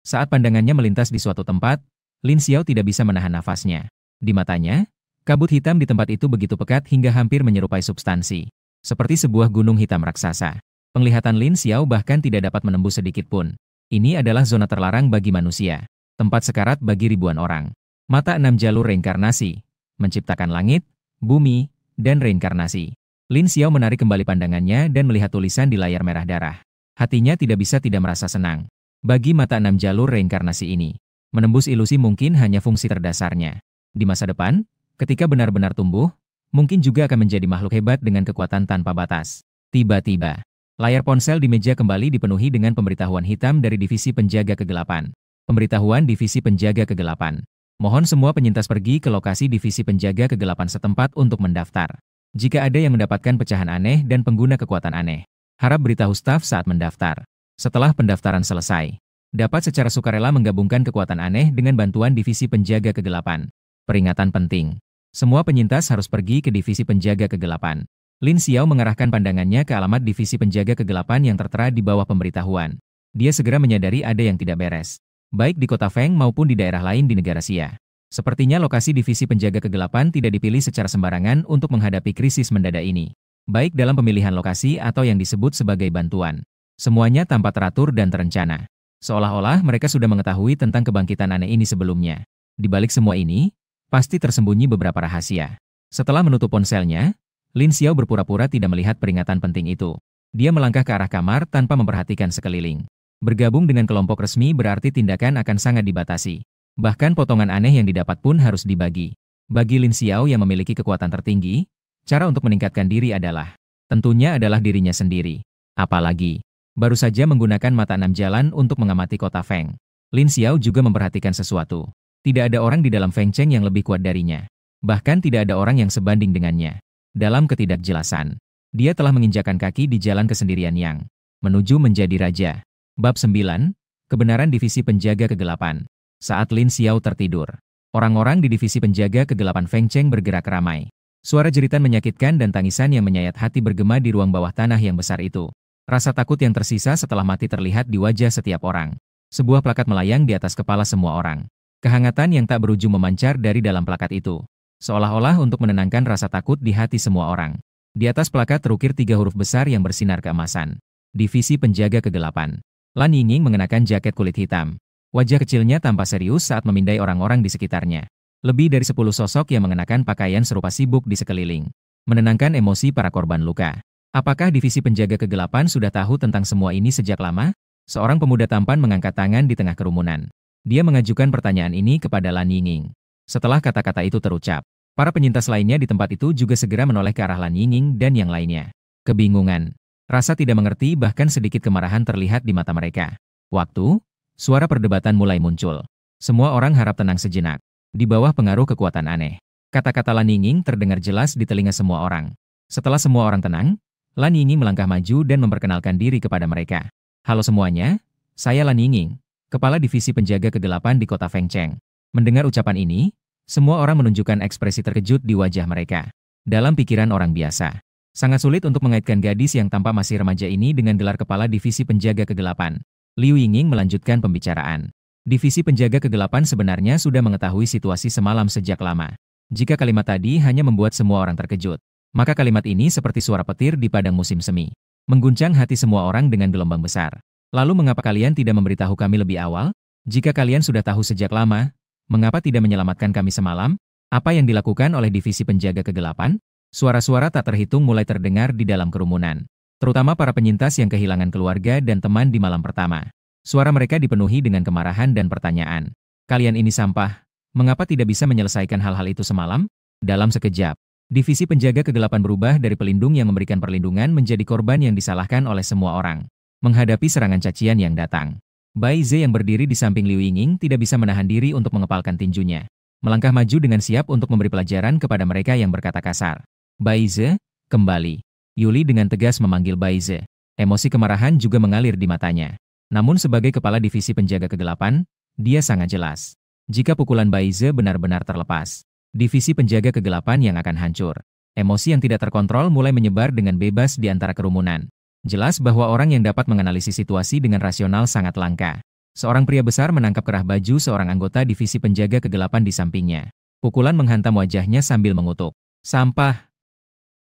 Saat pandangannya melintas di suatu tempat, Lin Xiao tidak bisa menahan nafasnya. Di matanya, kabut hitam di tempat itu begitu pekat hingga hampir menyerupai substansi. Seperti sebuah gunung hitam raksasa. Penglihatan Lin Xiao bahkan tidak dapat menembus sedikit pun. Ini adalah zona terlarang bagi manusia. Tempat sekarat bagi ribuan orang. Mata 6 jalur reinkarnasi. Menciptakan langit, bumi, dan reinkarnasi. Lin Xiao menarik kembali pandangannya dan melihat tulisan di layar merah darah. Hatinya tidak bisa tidak merasa senang. Bagi mata 6 jalur reinkarnasi ini, menembus ilusi mungkin hanya fungsi terdasarnya. Di masa depan, ketika benar-benar tumbuh, mungkin juga akan menjadi makhluk hebat dengan kekuatan tanpa batas. Tiba-tiba, layar ponsel di meja kembali dipenuhi dengan pemberitahuan hitam dari Divisi Penjaga Kegelapan. Pemberitahuan Divisi Penjaga Kegelapan. Mohon semua penyintas pergi ke lokasi Divisi Penjaga Kegelapan setempat untuk mendaftar. Jika ada yang mendapatkan pecahan aneh dan pengguna kekuatan aneh, harap beritahu staf saat mendaftar. Setelah pendaftaran selesai, dapat secara sukarela menggabungkan kekuatan aneh dengan bantuan Divisi Penjaga Kegelapan. Peringatan penting. Semua penyintas harus pergi ke Divisi Penjaga Kegelapan. Lin Xiao mengarahkan pandangannya ke alamat Divisi Penjaga Kegelapan yang tertera di bawah pemberitahuan. Dia segera menyadari ada yang tidak beres, baik di kota Feng maupun di daerah lain di negara Xia. Sepertinya lokasi Divisi Penjaga Kegelapan tidak dipilih secara sembarangan untuk menghadapi krisis mendadak ini. Baik dalam pemilihan lokasi atau yang disebut sebagai bantuan. Semuanya tampak teratur dan terencana. Seolah-olah mereka sudah mengetahui tentang kebangkitan aneh ini sebelumnya. Di balik semua ini, pasti tersembunyi beberapa rahasia. Setelah menutup ponselnya, Lin Xiao berpura-pura tidak melihat peringatan penting itu. Dia melangkah ke arah kamar tanpa memperhatikan sekeliling. Bergabung dengan kelompok resmi berarti tindakan akan sangat dibatasi. Bahkan potongan aneh yang didapat pun harus dibagi. Bagi Lin Xiao yang memiliki kekuatan tertinggi, cara untuk meningkatkan diri tentunya adalah dirinya sendiri. Apalagi, baru saja menggunakan mata 6 jalan untuk mengamati kota Feng. Lin Xiao juga memperhatikan sesuatu. Tidak ada orang di dalam Feng Cheng yang lebih kuat darinya. Bahkan tidak ada orang yang sebanding dengannya. Dalam ketidakjelasan, dia telah menginjakkan kaki di jalan kesendirian yang menuju menjadi raja. Bab 9, Kebenaran Divisi Penjaga Kegelapan. Saat Lin Xiao tertidur, orang-orang di divisi penjaga kegelapan Feng Cheng bergerak ramai. Suara jeritan menyakitkan dan tangisan yang menyayat hati bergema di ruang bawah tanah yang besar itu. Rasa takut yang tersisa setelah mati terlihat di wajah setiap orang. Sebuah plakat melayang di atas kepala semua orang. Kehangatan yang tak berujung memancar dari dalam plakat itu. Seolah-olah untuk menenangkan rasa takut di hati semua orang. Di atas plakat terukir 3 huruf besar yang bersinar keemasan. Divisi Penjaga Kegelapan. Lan Yingning mengenakan jaket kulit hitam. Wajah kecilnya tampak serius saat memindai orang-orang di sekitarnya. Lebih dari 10 sosok yang mengenakan pakaian serupa sibuk di sekeliling. Menenangkan emosi para korban luka. Apakah Divisi Penjaga Kegelapan sudah tahu tentang semua ini sejak lama? Seorang pemuda tampan mengangkat tangan di tengah kerumunan. Dia mengajukan pertanyaan ini kepada Lan Yingning. Setelah kata-kata itu terucap, para penyintas lainnya di tempat itu juga segera menoleh ke arah Lan Yingning dan yang lainnya. Kebingungan, rasa tidak mengerti bahkan sedikit kemarahan terlihat di mata mereka. Suara perdebatan mulai muncul. Semua orang harap tenang sejenak. Di bawah pengaruh kekuatan aneh. Kata-kata Lan Yingning terdengar jelas di telinga semua orang. Setelah semua orang tenang, Lan Yingning melangkah maju dan memperkenalkan diri kepada mereka. Halo semuanya, saya Lan Yingning, Kepala Divisi Penjaga Kegelapan di kota Feng Cheng. Mendengar ucapan ini, semua orang menunjukkan ekspresi terkejut di wajah mereka. Dalam pikiran orang biasa, sangat sulit untuk mengaitkan gadis yang tampak masih remaja ini dengan gelar Kepala Divisi Penjaga Kegelapan. Liu Yingning melanjutkan pembicaraan. Divisi Penjaga Kegelapan sebenarnya sudah mengetahui situasi semalam sejak lama. Jika kalimat tadi hanya membuat semua orang terkejut, maka kalimat ini seperti suara petir di padang musim semi. Mengguncang hati semua orang dengan gelombang besar. Lalu mengapa kalian tidak memberitahu kami lebih awal? Jika kalian sudah tahu sejak lama, mengapa tidak menyelamatkan kami semalam? Apa yang dilakukan oleh Divisi Penjaga Kegelapan? Suara-suara tak terhitung mulai terdengar di dalam kerumunan. Terutama para penyintas yang kehilangan keluarga dan teman di malam pertama. Suara mereka dipenuhi dengan kemarahan dan pertanyaan. Kalian ini sampah. Mengapa tidak bisa menyelesaikan hal-hal itu semalam? Dalam sekejap, Divisi Penjaga Kegelapan berubah dari pelindung yang memberikan perlindungan menjadi korban yang disalahkan oleh semua orang. Menghadapi serangan cacian yang datang, Bai Ze yang berdiri di samping Liu Yingning tidak bisa menahan diri untuk mengepalkan tinjunya. Melangkah maju dengan siap untuk memberi pelajaran kepada mereka yang berkata kasar. Bai Ze, kembali. Yuli dengan tegas memanggil Bai Ze. Emosi kemarahan juga mengalir di matanya. Namun sebagai Kepala Divisi Penjaga Kegelapan, dia sangat jelas. Jika pukulan Bai Ze benar-benar terlepas, Divisi Penjaga Kegelapan yang akan hancur. Emosi yang tidak terkontrol mulai menyebar dengan bebas di antara kerumunan. Jelas bahwa orang yang dapat menganalisis situasi dengan rasional sangat langka. Seorang pria besar menangkap kerah baju seorang anggota Divisi Penjaga Kegelapan di sampingnya. Pukulan menghantam wajahnya sambil mengutuk. Sampah.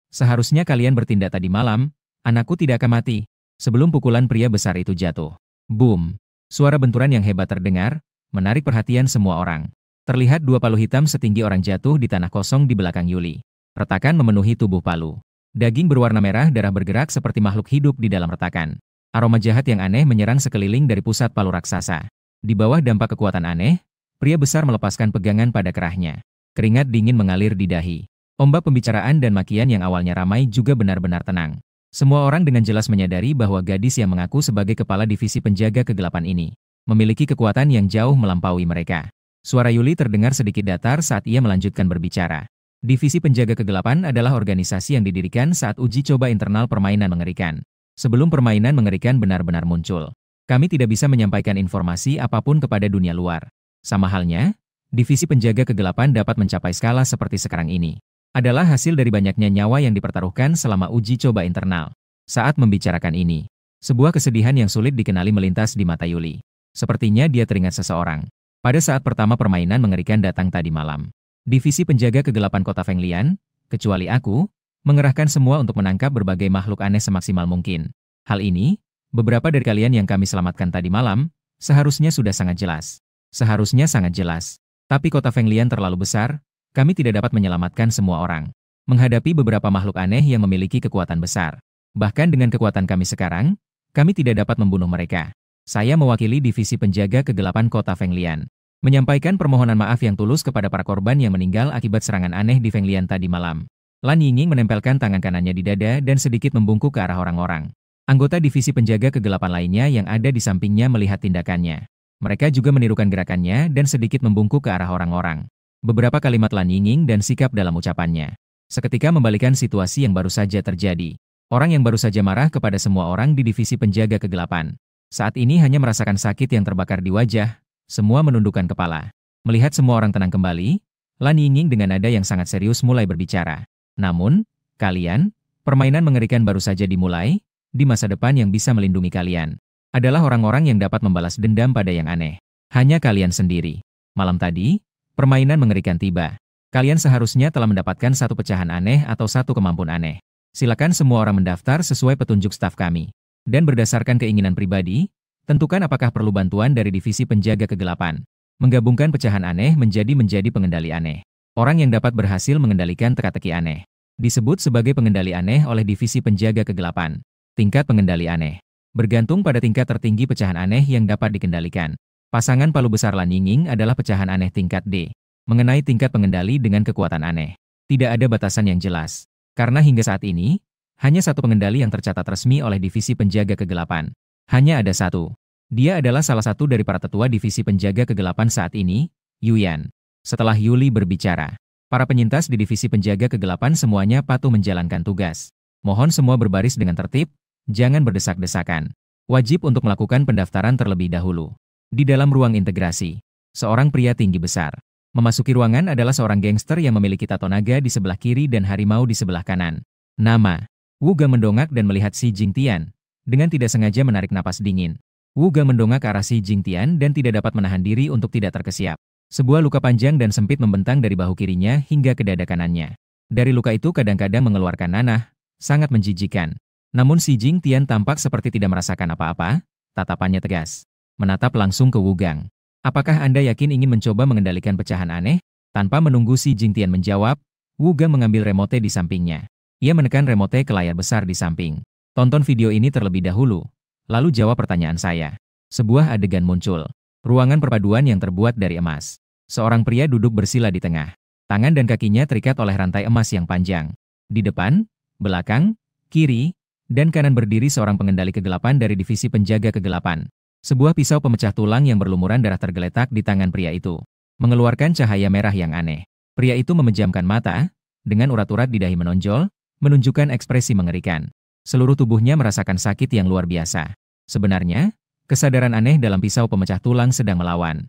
Seharusnya kalian bertindak tadi malam, anakku tidak akan mati. Sebelum pukulan pria besar itu jatuh. Boom. Suara benturan yang hebat terdengar, menarik perhatian semua orang. Terlihat 2 palu hitam setinggi orang jatuh di tanah kosong di belakang Yuli. Retakan memenuhi tubuh palu. Daging berwarna merah darah bergerak seperti makhluk hidup di dalam retakan. Aroma jahat yang aneh menyerang sekeliling dari pusat palu raksasa. Di bawah dampak kekuatan aneh, pria besar melepaskan pegangan pada kerahnya. Keringat dingin mengalir di dahi. Ombak pembicaraan dan makian yang awalnya ramai juga benar-benar tenang. Semua orang dengan jelas menyadari bahwa gadis yang mengaku sebagai Kepala Divisi Penjaga Kegelapan ini memiliki kekuatan yang jauh melampaui mereka. Suara Yuli terdengar sedikit datar saat ia melanjutkan berbicara. Divisi Penjaga Kegelapan adalah organisasi yang didirikan saat uji coba internal permainan mengerikan. Sebelum permainan mengerikan benar-benar muncul, kami tidak bisa menyampaikan informasi apapun kepada dunia luar. Sama halnya, Divisi Penjaga Kegelapan dapat mencapai skala seperti sekarang ini. Adalah hasil dari banyaknya nyawa yang dipertaruhkan selama uji coba internal. Saat membicarakan ini, sebuah kesedihan yang sulit dikenali melintas di mata Yuli. Sepertinya dia teringat seseorang. Pada saat pertama permainan mengerikan datang tadi malam, Divisi Penjaga Kegelapan Kota Feng Lian, kecuali aku, mengerahkan semua untuk menangkap berbagai makhluk aneh semaksimal mungkin. Hal ini, beberapa dari kalian yang kami selamatkan tadi malam, seharusnya sudah sangat jelas. Seharusnya sangat jelas. Tapi Kota Feng Lian terlalu besar, kami tidak dapat menyelamatkan semua orang. Menghadapi beberapa makhluk aneh yang memiliki kekuatan besar. Bahkan dengan kekuatan kami sekarang, kami tidak dapat membunuh mereka. Saya mewakili Divisi Penjaga Kegelapan Kota Feng Lian. Menyampaikan permohonan maaf yang tulus kepada para korban yang meninggal akibat serangan aneh di Feng Lian tadi malam. Lan Yingning menempelkan tangan kanannya di dada dan sedikit membungkuk ke arah orang-orang. Anggota Divisi Penjaga Kegelapan lainnya yang ada di sampingnya melihat tindakannya. Mereka juga menirukan gerakannya dan sedikit membungkuk ke arah orang-orang. Beberapa kalimat Lan Yingning dan sikap dalam ucapannya. Seketika membalikan situasi yang baru saja terjadi. Orang yang baru saja marah kepada semua orang di divisi penjaga kegelapan. Saat ini hanya merasakan sakit yang terbakar di wajah, semua menundukkan kepala. Melihat semua orang tenang kembali, Lan Yingning dengan nada yang sangat serius mulai berbicara. Namun, kalian, permainan mengerikan baru saja dimulai, di masa depan yang bisa melindungi kalian adalah orang-orang yang dapat membalas dendam pada yang aneh. Hanya kalian sendiri. Malam tadi, permainan mengerikan tiba. Kalian seharusnya telah mendapatkan satu pecahan aneh atau satu kemampuan aneh. Silakan semua orang mendaftar sesuai petunjuk staf kami. Dan berdasarkan keinginan pribadi, tentukan apakah perlu bantuan dari divisi penjaga kegelapan. Menggabungkan pecahan aneh menjadi pengendali aneh. Orang yang dapat berhasil mengendalikan teka-teki aneh disebut sebagai pengendali aneh oleh divisi penjaga kegelapan. Tingkat pengendali aneh bergantung pada tingkat tertinggi pecahan aneh yang dapat dikendalikan. Pasangan palu besar Lan Yingning adalah pecahan aneh tingkat D. Mengenai tingkat pengendali dengan kekuatan aneh, tidak ada batasan yang jelas. Karena hingga saat ini, hanya satu pengendali yang tercatat resmi oleh divisi penjaga kegelapan. Hanya ada satu. Dia adalah salah satu dari para tetua divisi penjaga kegelapan saat ini, Yuyan. Setelah Yuli berbicara, para penyintas di divisi penjaga kegelapan semuanya patuh menjalankan tugas. Mohon semua berbaris dengan tertib. Jangan berdesak-desakan. Wajib untuk melakukan pendaftaran terlebih dahulu. Di dalam ruang integrasi, seorang pria tinggi besar. Memasuki ruangan adalah seorang gangster yang memiliki tato naga di sebelah kiri dan harimau di sebelah kanan. Nama. Wu Gang mendongak dan melihat Xi Jingtian. Dengan tidak sengaja menarik napas dingin. Wu Gang mendongak ke arah Xi Jingtian dan tidak dapat menahan diri untuk tidak terkesiap. Sebuah luka panjang dan sempit membentang dari bahu kirinya hingga ke dada kanannya. Dari luka itu kadang-kadang mengeluarkan nanah, sangat menjijikan. Namun Xi Jingtian tampak seperti tidak merasakan apa-apa, tatapannya tegas. Menatap langsung ke Wu Gang. Apakah Anda yakin ingin mencoba mengendalikan pecahan aneh? Tanpa menunggu Xi Jingtian menjawab, Wu Gang mengambil remote di sampingnya. Ia menekan remote ke layar besar di samping. Tonton video ini terlebih dahulu, lalu jawab pertanyaan saya. Sebuah adegan muncul. Ruangan perpaduan yang terbuat dari emas. Seorang pria duduk bersila di tengah. Tangan dan kakinya terikat oleh rantai emas yang panjang. Di depan, belakang, kiri, dan kanan berdiri seorang pengendali kegelapan dari divisi penjaga kegelapan. Sebuah pisau pemecah tulang yang berlumuran darah tergeletak di tangan pria itu, mengeluarkan cahaya merah yang aneh. Pria itu memejamkan mata, dengan urat-urat di dahi menonjol, menunjukkan ekspresi mengerikan. Seluruh tubuhnya merasakan sakit yang luar biasa. Sebenarnya, kesadaran aneh dalam pisau pemecah tulang sedang melawan.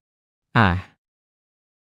Ah!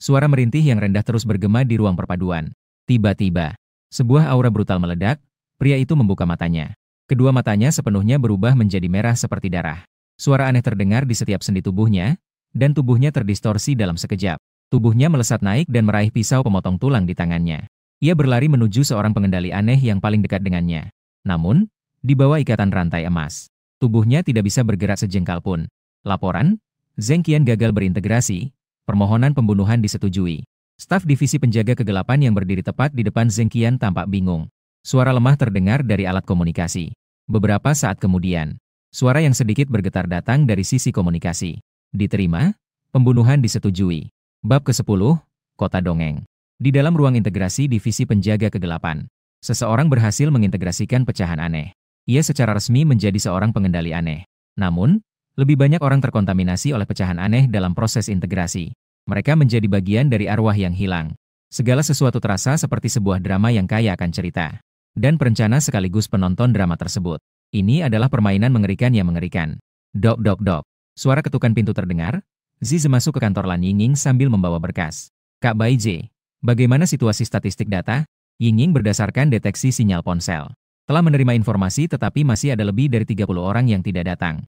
Suara merintih yang rendah terus bergema di ruang perpaduan. Tiba-tiba, sebuah aura brutal meledak, pria itu membuka matanya. Kedua matanya sepenuhnya berubah menjadi merah seperti darah. Suara aneh terdengar di setiap sendi tubuhnya, dan tubuhnya terdistorsi dalam sekejap. Tubuhnya melesat naik dan meraih pisau pemotong tulang di tangannya. Ia berlari menuju seorang pengendali aneh yang paling dekat dengannya. Namun, di bawah ikatan rantai emas, tubuhnya tidak bisa bergerak sejengkal pun. Laporan, Zheng Qian gagal berintegrasi, permohonan pembunuhan disetujui. Staf divisi penjaga kegelapan yang berdiri tepat di depan Zheng Qian tampak bingung. Suara lemah terdengar dari alat komunikasi. Beberapa saat kemudian, suara yang sedikit bergetar datang dari sisi komunikasi. Diterima, pembunuhan disetujui. Bab ke-10, Kota Dongeng. Di dalam ruang integrasi divisi penjaga kegelapan, seseorang berhasil mengintegrasikan pecahan aneh. Ia secara resmi menjadi seorang pengendali aneh. Namun, lebih banyak orang terkontaminasi oleh pecahan aneh dalam proses integrasi. Mereka menjadi bagian dari arwah yang hilang. Segala sesuatu terasa seperti sebuah drama yang kaya akan cerita. Dan perencana sekaligus penonton drama tersebut. Ini adalah permainan mengerikan yang mengerikan. Dok dok dok. Suara ketukan pintu terdengar. Zize masuk ke kantor Lan Yingning sambil membawa berkas. Kak Baije, bagaimana situasi statistik data? Yingning berdasarkan deteksi sinyal ponsel. Telah menerima informasi tetapi masih ada lebih dari 30 orang yang tidak datang.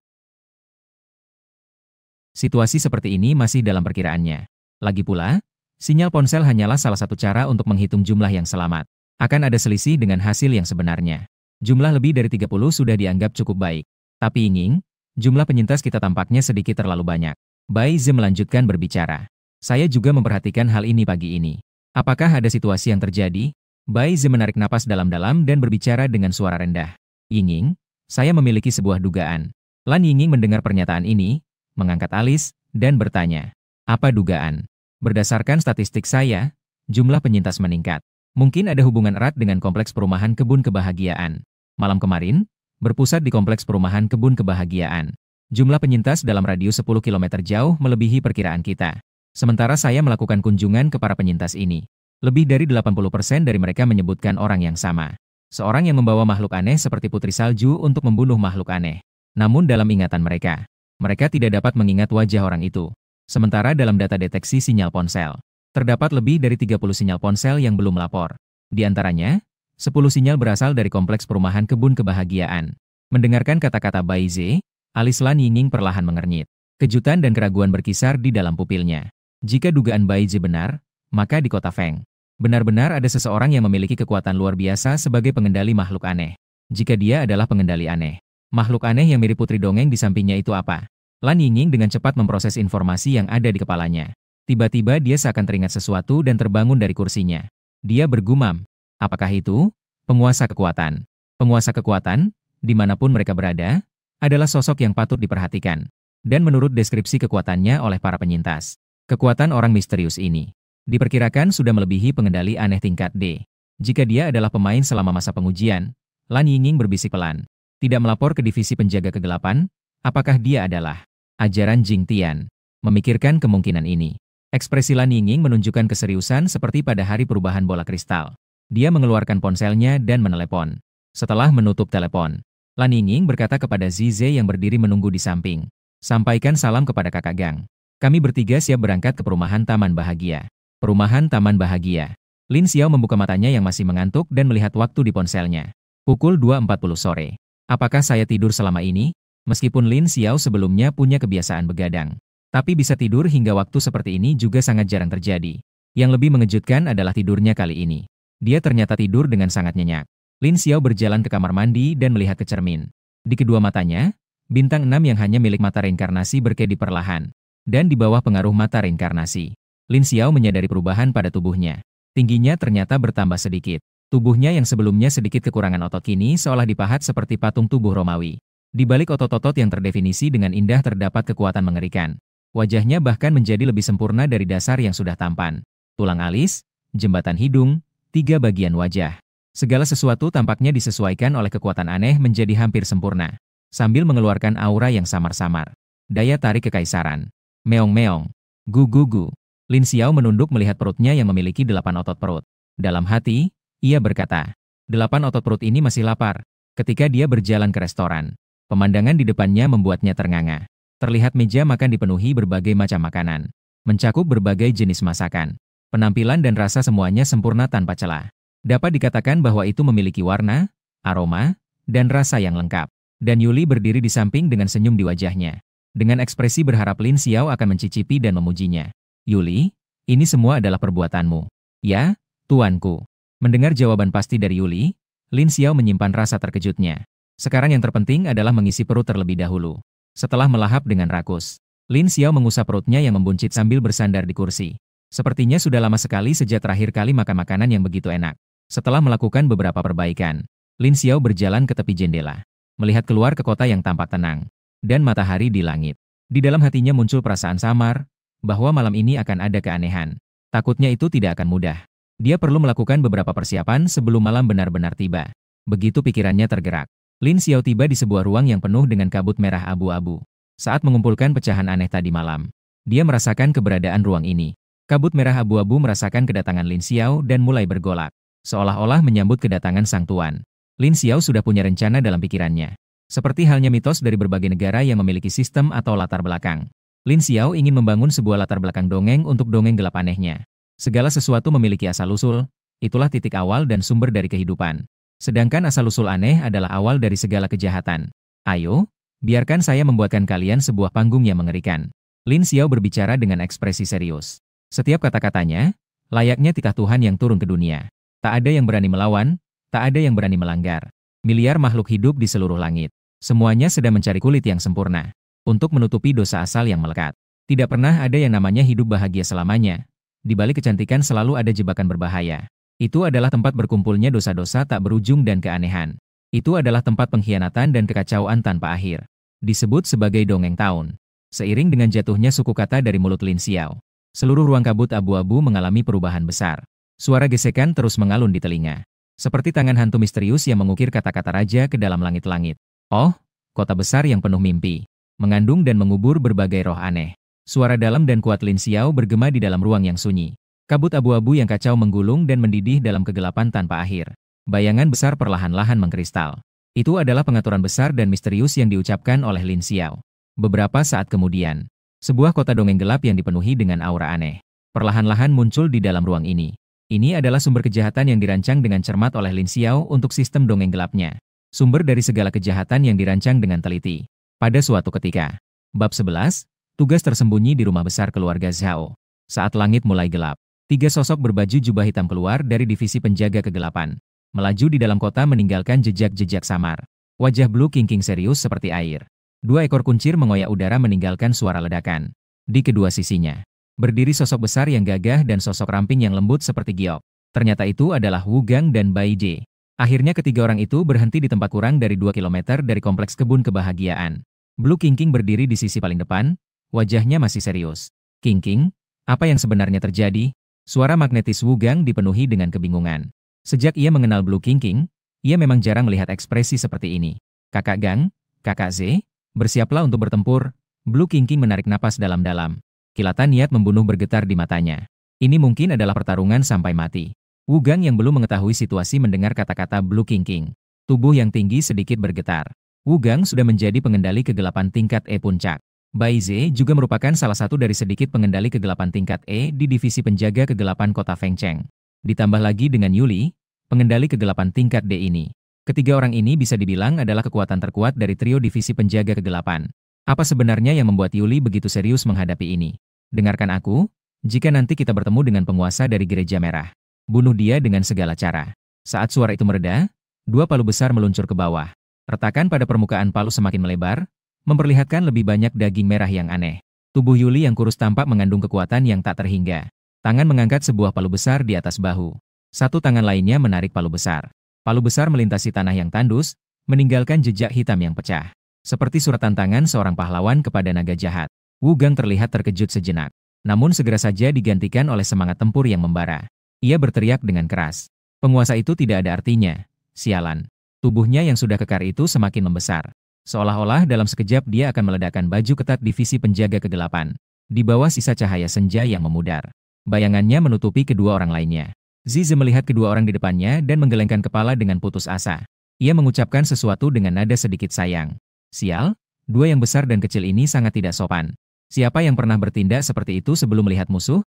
Situasi seperti ini masih dalam perkiraannya. Lagi pula, sinyal ponsel hanyalah salah satu cara untuk menghitung jumlah yang selamat. Akan ada selisih dengan hasil yang sebenarnya. Jumlah lebih dari 30 sudah dianggap cukup baik. Tapi Yingning, jumlah penyintas kita tampaknya sedikit terlalu banyak. Bai Ze melanjutkan berbicara. Saya juga memperhatikan hal ini pagi ini. Apakah ada situasi yang terjadi? Bai Ze menarik napas dalam-dalam dan berbicara dengan suara rendah. Yingning, saya memiliki sebuah dugaan. Lan Yingning mendengar pernyataan ini, mengangkat alis, dan bertanya. Apa dugaan? Berdasarkan statistik saya, jumlah penyintas meningkat. Mungkin ada hubungan erat dengan kompleks perumahan Kebun Kebahagiaan. Malam kemarin, berpusat di kompleks perumahan Kebun Kebahagiaan. Jumlah penyintas dalam radius 10 km jauh melebihi perkiraan kita. Sementara saya melakukan kunjungan ke para penyintas ini. Lebih dari 80% dari mereka menyebutkan orang yang sama. Seorang yang membawa makhluk aneh seperti putri salju untuk membunuh makhluk aneh. Namun dalam ingatan mereka, mereka tidak dapat mengingat wajah orang itu. Sementara dalam data deteksi sinyal ponsel, terdapat lebih dari 30 sinyal ponsel yang belum melapor. Di antaranya, 10 sinyal berasal dari kompleks perumahan kebun kebahagiaan. Mendengarkan kata-kata Baize, alis Lan Yingning perlahan mengernyit. Kejutan dan keraguan berkisar di dalam pupilnya. Jika dugaan Baize benar, maka di kota Feng, benar-benar ada seseorang yang memiliki kekuatan luar biasa sebagai pengendali makhluk aneh. Jika dia adalah pengendali aneh, makhluk aneh yang mirip putri dongeng di sampingnya itu apa? Lan Yingning dengan cepat memproses informasi yang ada di kepalanya. Tiba-tiba dia seakan teringat sesuatu dan terbangun dari kursinya. Dia bergumam, apakah itu? Penguasa kekuatan. Penguasa kekuatan, dimanapun mereka berada, adalah sosok yang patut diperhatikan. Dan menurut deskripsi kekuatannya oleh para penyintas, kekuatan orang misterius ini diperkirakan sudah melebihi pengendali aneh tingkat D. Jika dia adalah pemain selama masa pengujian, Lan Yingning berbisik pelan. Tidak melapor ke divisi penjaga kegelapan, apakah dia adalah ajaran Jing Tian? Memikirkan kemungkinan ini, ekspresi Lan Yingning menunjukkan keseriusan seperti pada hari perubahan bola kristal. Dia mengeluarkan ponselnya dan menelepon. Setelah menutup telepon, Lan Yingning berkata kepada Zize yang berdiri menunggu di samping. Sampaikan salam kepada kakak Gang. Kami bertiga siap berangkat ke perumahan Taman Bahagia. Perumahan Taman Bahagia. Lin Xiao membuka matanya yang masih mengantuk dan melihat waktu di ponselnya. Pukul 2.40 sore. Apakah saya tidur selama ini? Meskipun Lin Xiao sebelumnya punya kebiasaan begadang, tapi bisa tidur hingga waktu seperti ini juga sangat jarang terjadi. Yang lebih mengejutkan adalah tidurnya kali ini. Dia ternyata tidur dengan sangat nyenyak. Lin Xiao berjalan ke kamar mandi dan melihat ke cermin. Di kedua matanya, bintang 6 yang hanya milik mata reinkarnasi berkedip perlahan. Dan di bawah pengaruh mata reinkarnasi, Lin Xiao menyadari perubahan pada tubuhnya. Tingginya ternyata bertambah sedikit. Tubuhnya yang sebelumnya sedikit kekurangan otot kini seolah dipahat seperti patung tubuh Romawi. Di balik otot-otot yang terdefinisi dengan indah terdapat kekuatan mengerikan. Wajahnya bahkan menjadi lebih sempurna dari dasar yang sudah tampan. Tulang alis, jembatan hidung, 3 bagian wajah. Segala sesuatu tampaknya disesuaikan oleh kekuatan aneh menjadi hampir sempurna. Sambil mengeluarkan aura yang samar-samar. Daya tarik kekaisaran. Meong-meong. Gu-gu-gu. Lin Xiao menunduk melihat perutnya yang memiliki 8 otot perut. Dalam hati, ia berkata, 8 otot perut ini masih lapar. Ketika dia berjalan ke restoran, pemandangan di depannya membuatnya ternganga. Terlihat meja makan dipenuhi berbagai macam makanan. Mencakup berbagai jenis masakan. Penampilan dan rasa semuanya sempurna tanpa celah. Dapat dikatakan bahwa itu memiliki warna, aroma, dan rasa yang lengkap. Dan Yuli berdiri di samping dengan senyum di wajahnya. Dengan ekspresi berharap Lin Xiao akan mencicipi dan memujinya. Yuli, ini semua adalah perbuatanmu. Ya, tuanku. Mendengar jawaban pasti dari Yuli, Lin Xiao menyimpan rasa terkejutnya. Sekarang yang terpenting adalah mengisi perut terlebih dahulu. Setelah melahap dengan rakus, Lin Xiao mengusap perutnya yang membuncit sambil bersandar di kursi. Sepertinya sudah lama sekali sejak terakhir kali makan makanan yang begitu enak. Setelah melakukan beberapa perbaikan, Lin Xiao berjalan ke tepi jendela, melihat keluar ke kota yang tampak tenang, dan matahari di langit. Di dalam hatinya muncul perasaan samar, bahwa malam ini akan ada keanehan. Takutnya itu tidak akan mudah. Dia perlu melakukan beberapa persiapan sebelum malam benar-benar tiba. Begitu pikirannya tergerak, Lin Xiao tiba di sebuah ruang yang penuh dengan kabut merah abu-abu. Saat mengumpulkan pecahan aneh tadi malam, dia merasakan keberadaan ruang ini. Kabut merah abu-abu merasakan kedatangan Lin Xiao dan mulai bergolak, seolah-olah menyambut kedatangan sang tuan. Lin Xiao sudah punya rencana dalam pikirannya. Seperti halnya mitos dari berbagai negara yang memiliki sistem atau latar belakang. Lin Xiao ingin membangun sebuah latar belakang dongeng untuk dongeng gelap anehnya. Segala sesuatu memiliki asal-usul, itulah titik awal dan sumber dari kehidupan. Sedangkan asal-usul aneh adalah awal dari segala kejahatan. Ayo, biarkan saya membuatkan kalian sebuah panggung yang mengerikan. Lin Xiao berbicara dengan ekspresi serius. Setiap kata-katanya, layaknya titah Tuhan yang turun ke dunia. Tak ada yang berani melawan, tak ada yang berani melanggar. Miliar makhluk hidup di seluruh langit. Semuanya sedang mencari kulit yang sempurna untuk menutupi dosa asal yang melekat. Tidak pernah ada yang namanya hidup bahagia selamanya. Di balik kecantikan selalu ada jebakan berbahaya. Itu adalah tempat berkumpulnya dosa-dosa tak berujung dan keanehan. Itu adalah tempat pengkhianatan dan kekacauan tanpa akhir. Disebut sebagai dongeng tahun. Seiring dengan jatuhnya suku kata dari mulut Lin Xiao, seluruh ruang kabut abu-abu mengalami perubahan besar. Suara gesekan terus mengalun di telinga. Seperti tangan hantu misterius yang mengukir kata-kata raja ke dalam langit-langit. Oh, kota besar yang penuh mimpi. mengandung dan mengubur berbagai roh aneh. Suara dalam dan kuat Lin Xiao bergema di dalam ruang yang sunyi. Kabut abu-abu yang kacau menggulung dan mendidih dalam kegelapan tanpa akhir. Bayangan besar perlahan-lahan mengkristal. Itu adalah pengaturan besar dan misterius yang diucapkan oleh Lin Xiao. Beberapa saat kemudian, sebuah kota dongeng gelap yang dipenuhi dengan aura aneh perlahan-lahan muncul di dalam ruang ini. Ini adalah sumber kejahatan yang dirancang dengan cermat oleh Lin Xiao untuk sistem dongeng gelapnya. Sumber dari segala kejahatan yang dirancang dengan teliti. Pada suatu ketika. Bab 11, tugas tersembunyi di rumah besar keluarga Zhao. Saat langit mulai gelap, 3 sosok berbaju jubah hitam keluar dari divisi penjaga kegelapan. Melaju di dalam kota meninggalkan jejak-jejak samar. Wajah Blue King serius seperti air. 2 ekor kuncir mengoyak udara meninggalkan suara ledakan. Di kedua sisinya, berdiri sosok besar yang gagah dan sosok ramping yang lembut seperti giok. Ternyata itu adalah Wu Gang dan Bai Jie. Akhirnya ketiga orang itu berhenti di tempat kurang dari 2 kilometer dari kompleks kebun kebahagiaan. Blue King berdiri di sisi paling depan, wajahnya masih serius. King, apa yang sebenarnya terjadi? Suara magnetis Wu Gang dipenuhi dengan kebingungan. Sejak ia mengenal Blue King, ia memang jarang melihat ekspresi seperti ini. Kakak Gang, Kakak Z, bersiaplah untuk bertempur. Blue King menarik napas dalam-dalam. Kilatan niat membunuh bergetar di matanya. Ini mungkin adalah pertarungan sampai mati. Wu Gang yang belum mengetahui situasi mendengar kata-kata Blue King. Tubuh yang tinggi sedikit bergetar. Wu Gang sudah menjadi pengendali kegelapan tingkat E puncak. Bai Zhe juga merupakan salah satu dari sedikit pengendali kegelapan tingkat E di divisi penjaga kegelapan kota Fengcheng. Ditambah lagi dengan Yuli, pengendali kegelapan tingkat D ini. Ketiga orang ini bisa dibilang adalah kekuatan terkuat dari trio divisi penjaga kegelapan. Apa sebenarnya yang membuat Yuli begitu serius menghadapi ini? Dengarkan aku, jika nanti kita bertemu dengan penguasa dari Gereja Merah, bunuh dia dengan segala cara. Saat suara itu mereda, 2 palu besar meluncur ke bawah. Retakan pada permukaan palu semakin melebar, memperlihatkan lebih banyak daging merah yang aneh. Tubuh Yuli yang kurus tampak mengandung kekuatan yang tak terhingga. Tangan mengangkat sebuah palu besar di atas bahu. Satu tangan lainnya menarik palu besar. Palu besar melintasi tanah yang tandus, meninggalkan jejak hitam yang pecah. Seperti surat tantangan seorang pahlawan kepada naga jahat. Wu Gang terlihat terkejut sejenak. Namun segera saja digantikan oleh semangat tempur yang membara. Ia berteriak dengan keras. Penguasa itu tidak ada artinya. Sialan. Tubuhnya yang sudah kekar itu semakin membesar. Seolah-olah dalam sekejap dia akan meledakkan baju ketat divisi penjaga kegelapan. Di bawah sisa cahaya senja yang memudar. Bayangannya menutupi kedua orang lainnya. Zizi melihat kedua orang di depannya dan menggelengkan kepala dengan putus asa. Ia mengucapkan sesuatu dengan nada sedikit sayang. Sial, 2 yang besar dan kecil ini sangat tidak sopan. Siapa yang pernah bertindak seperti itu sebelum melihat musuh?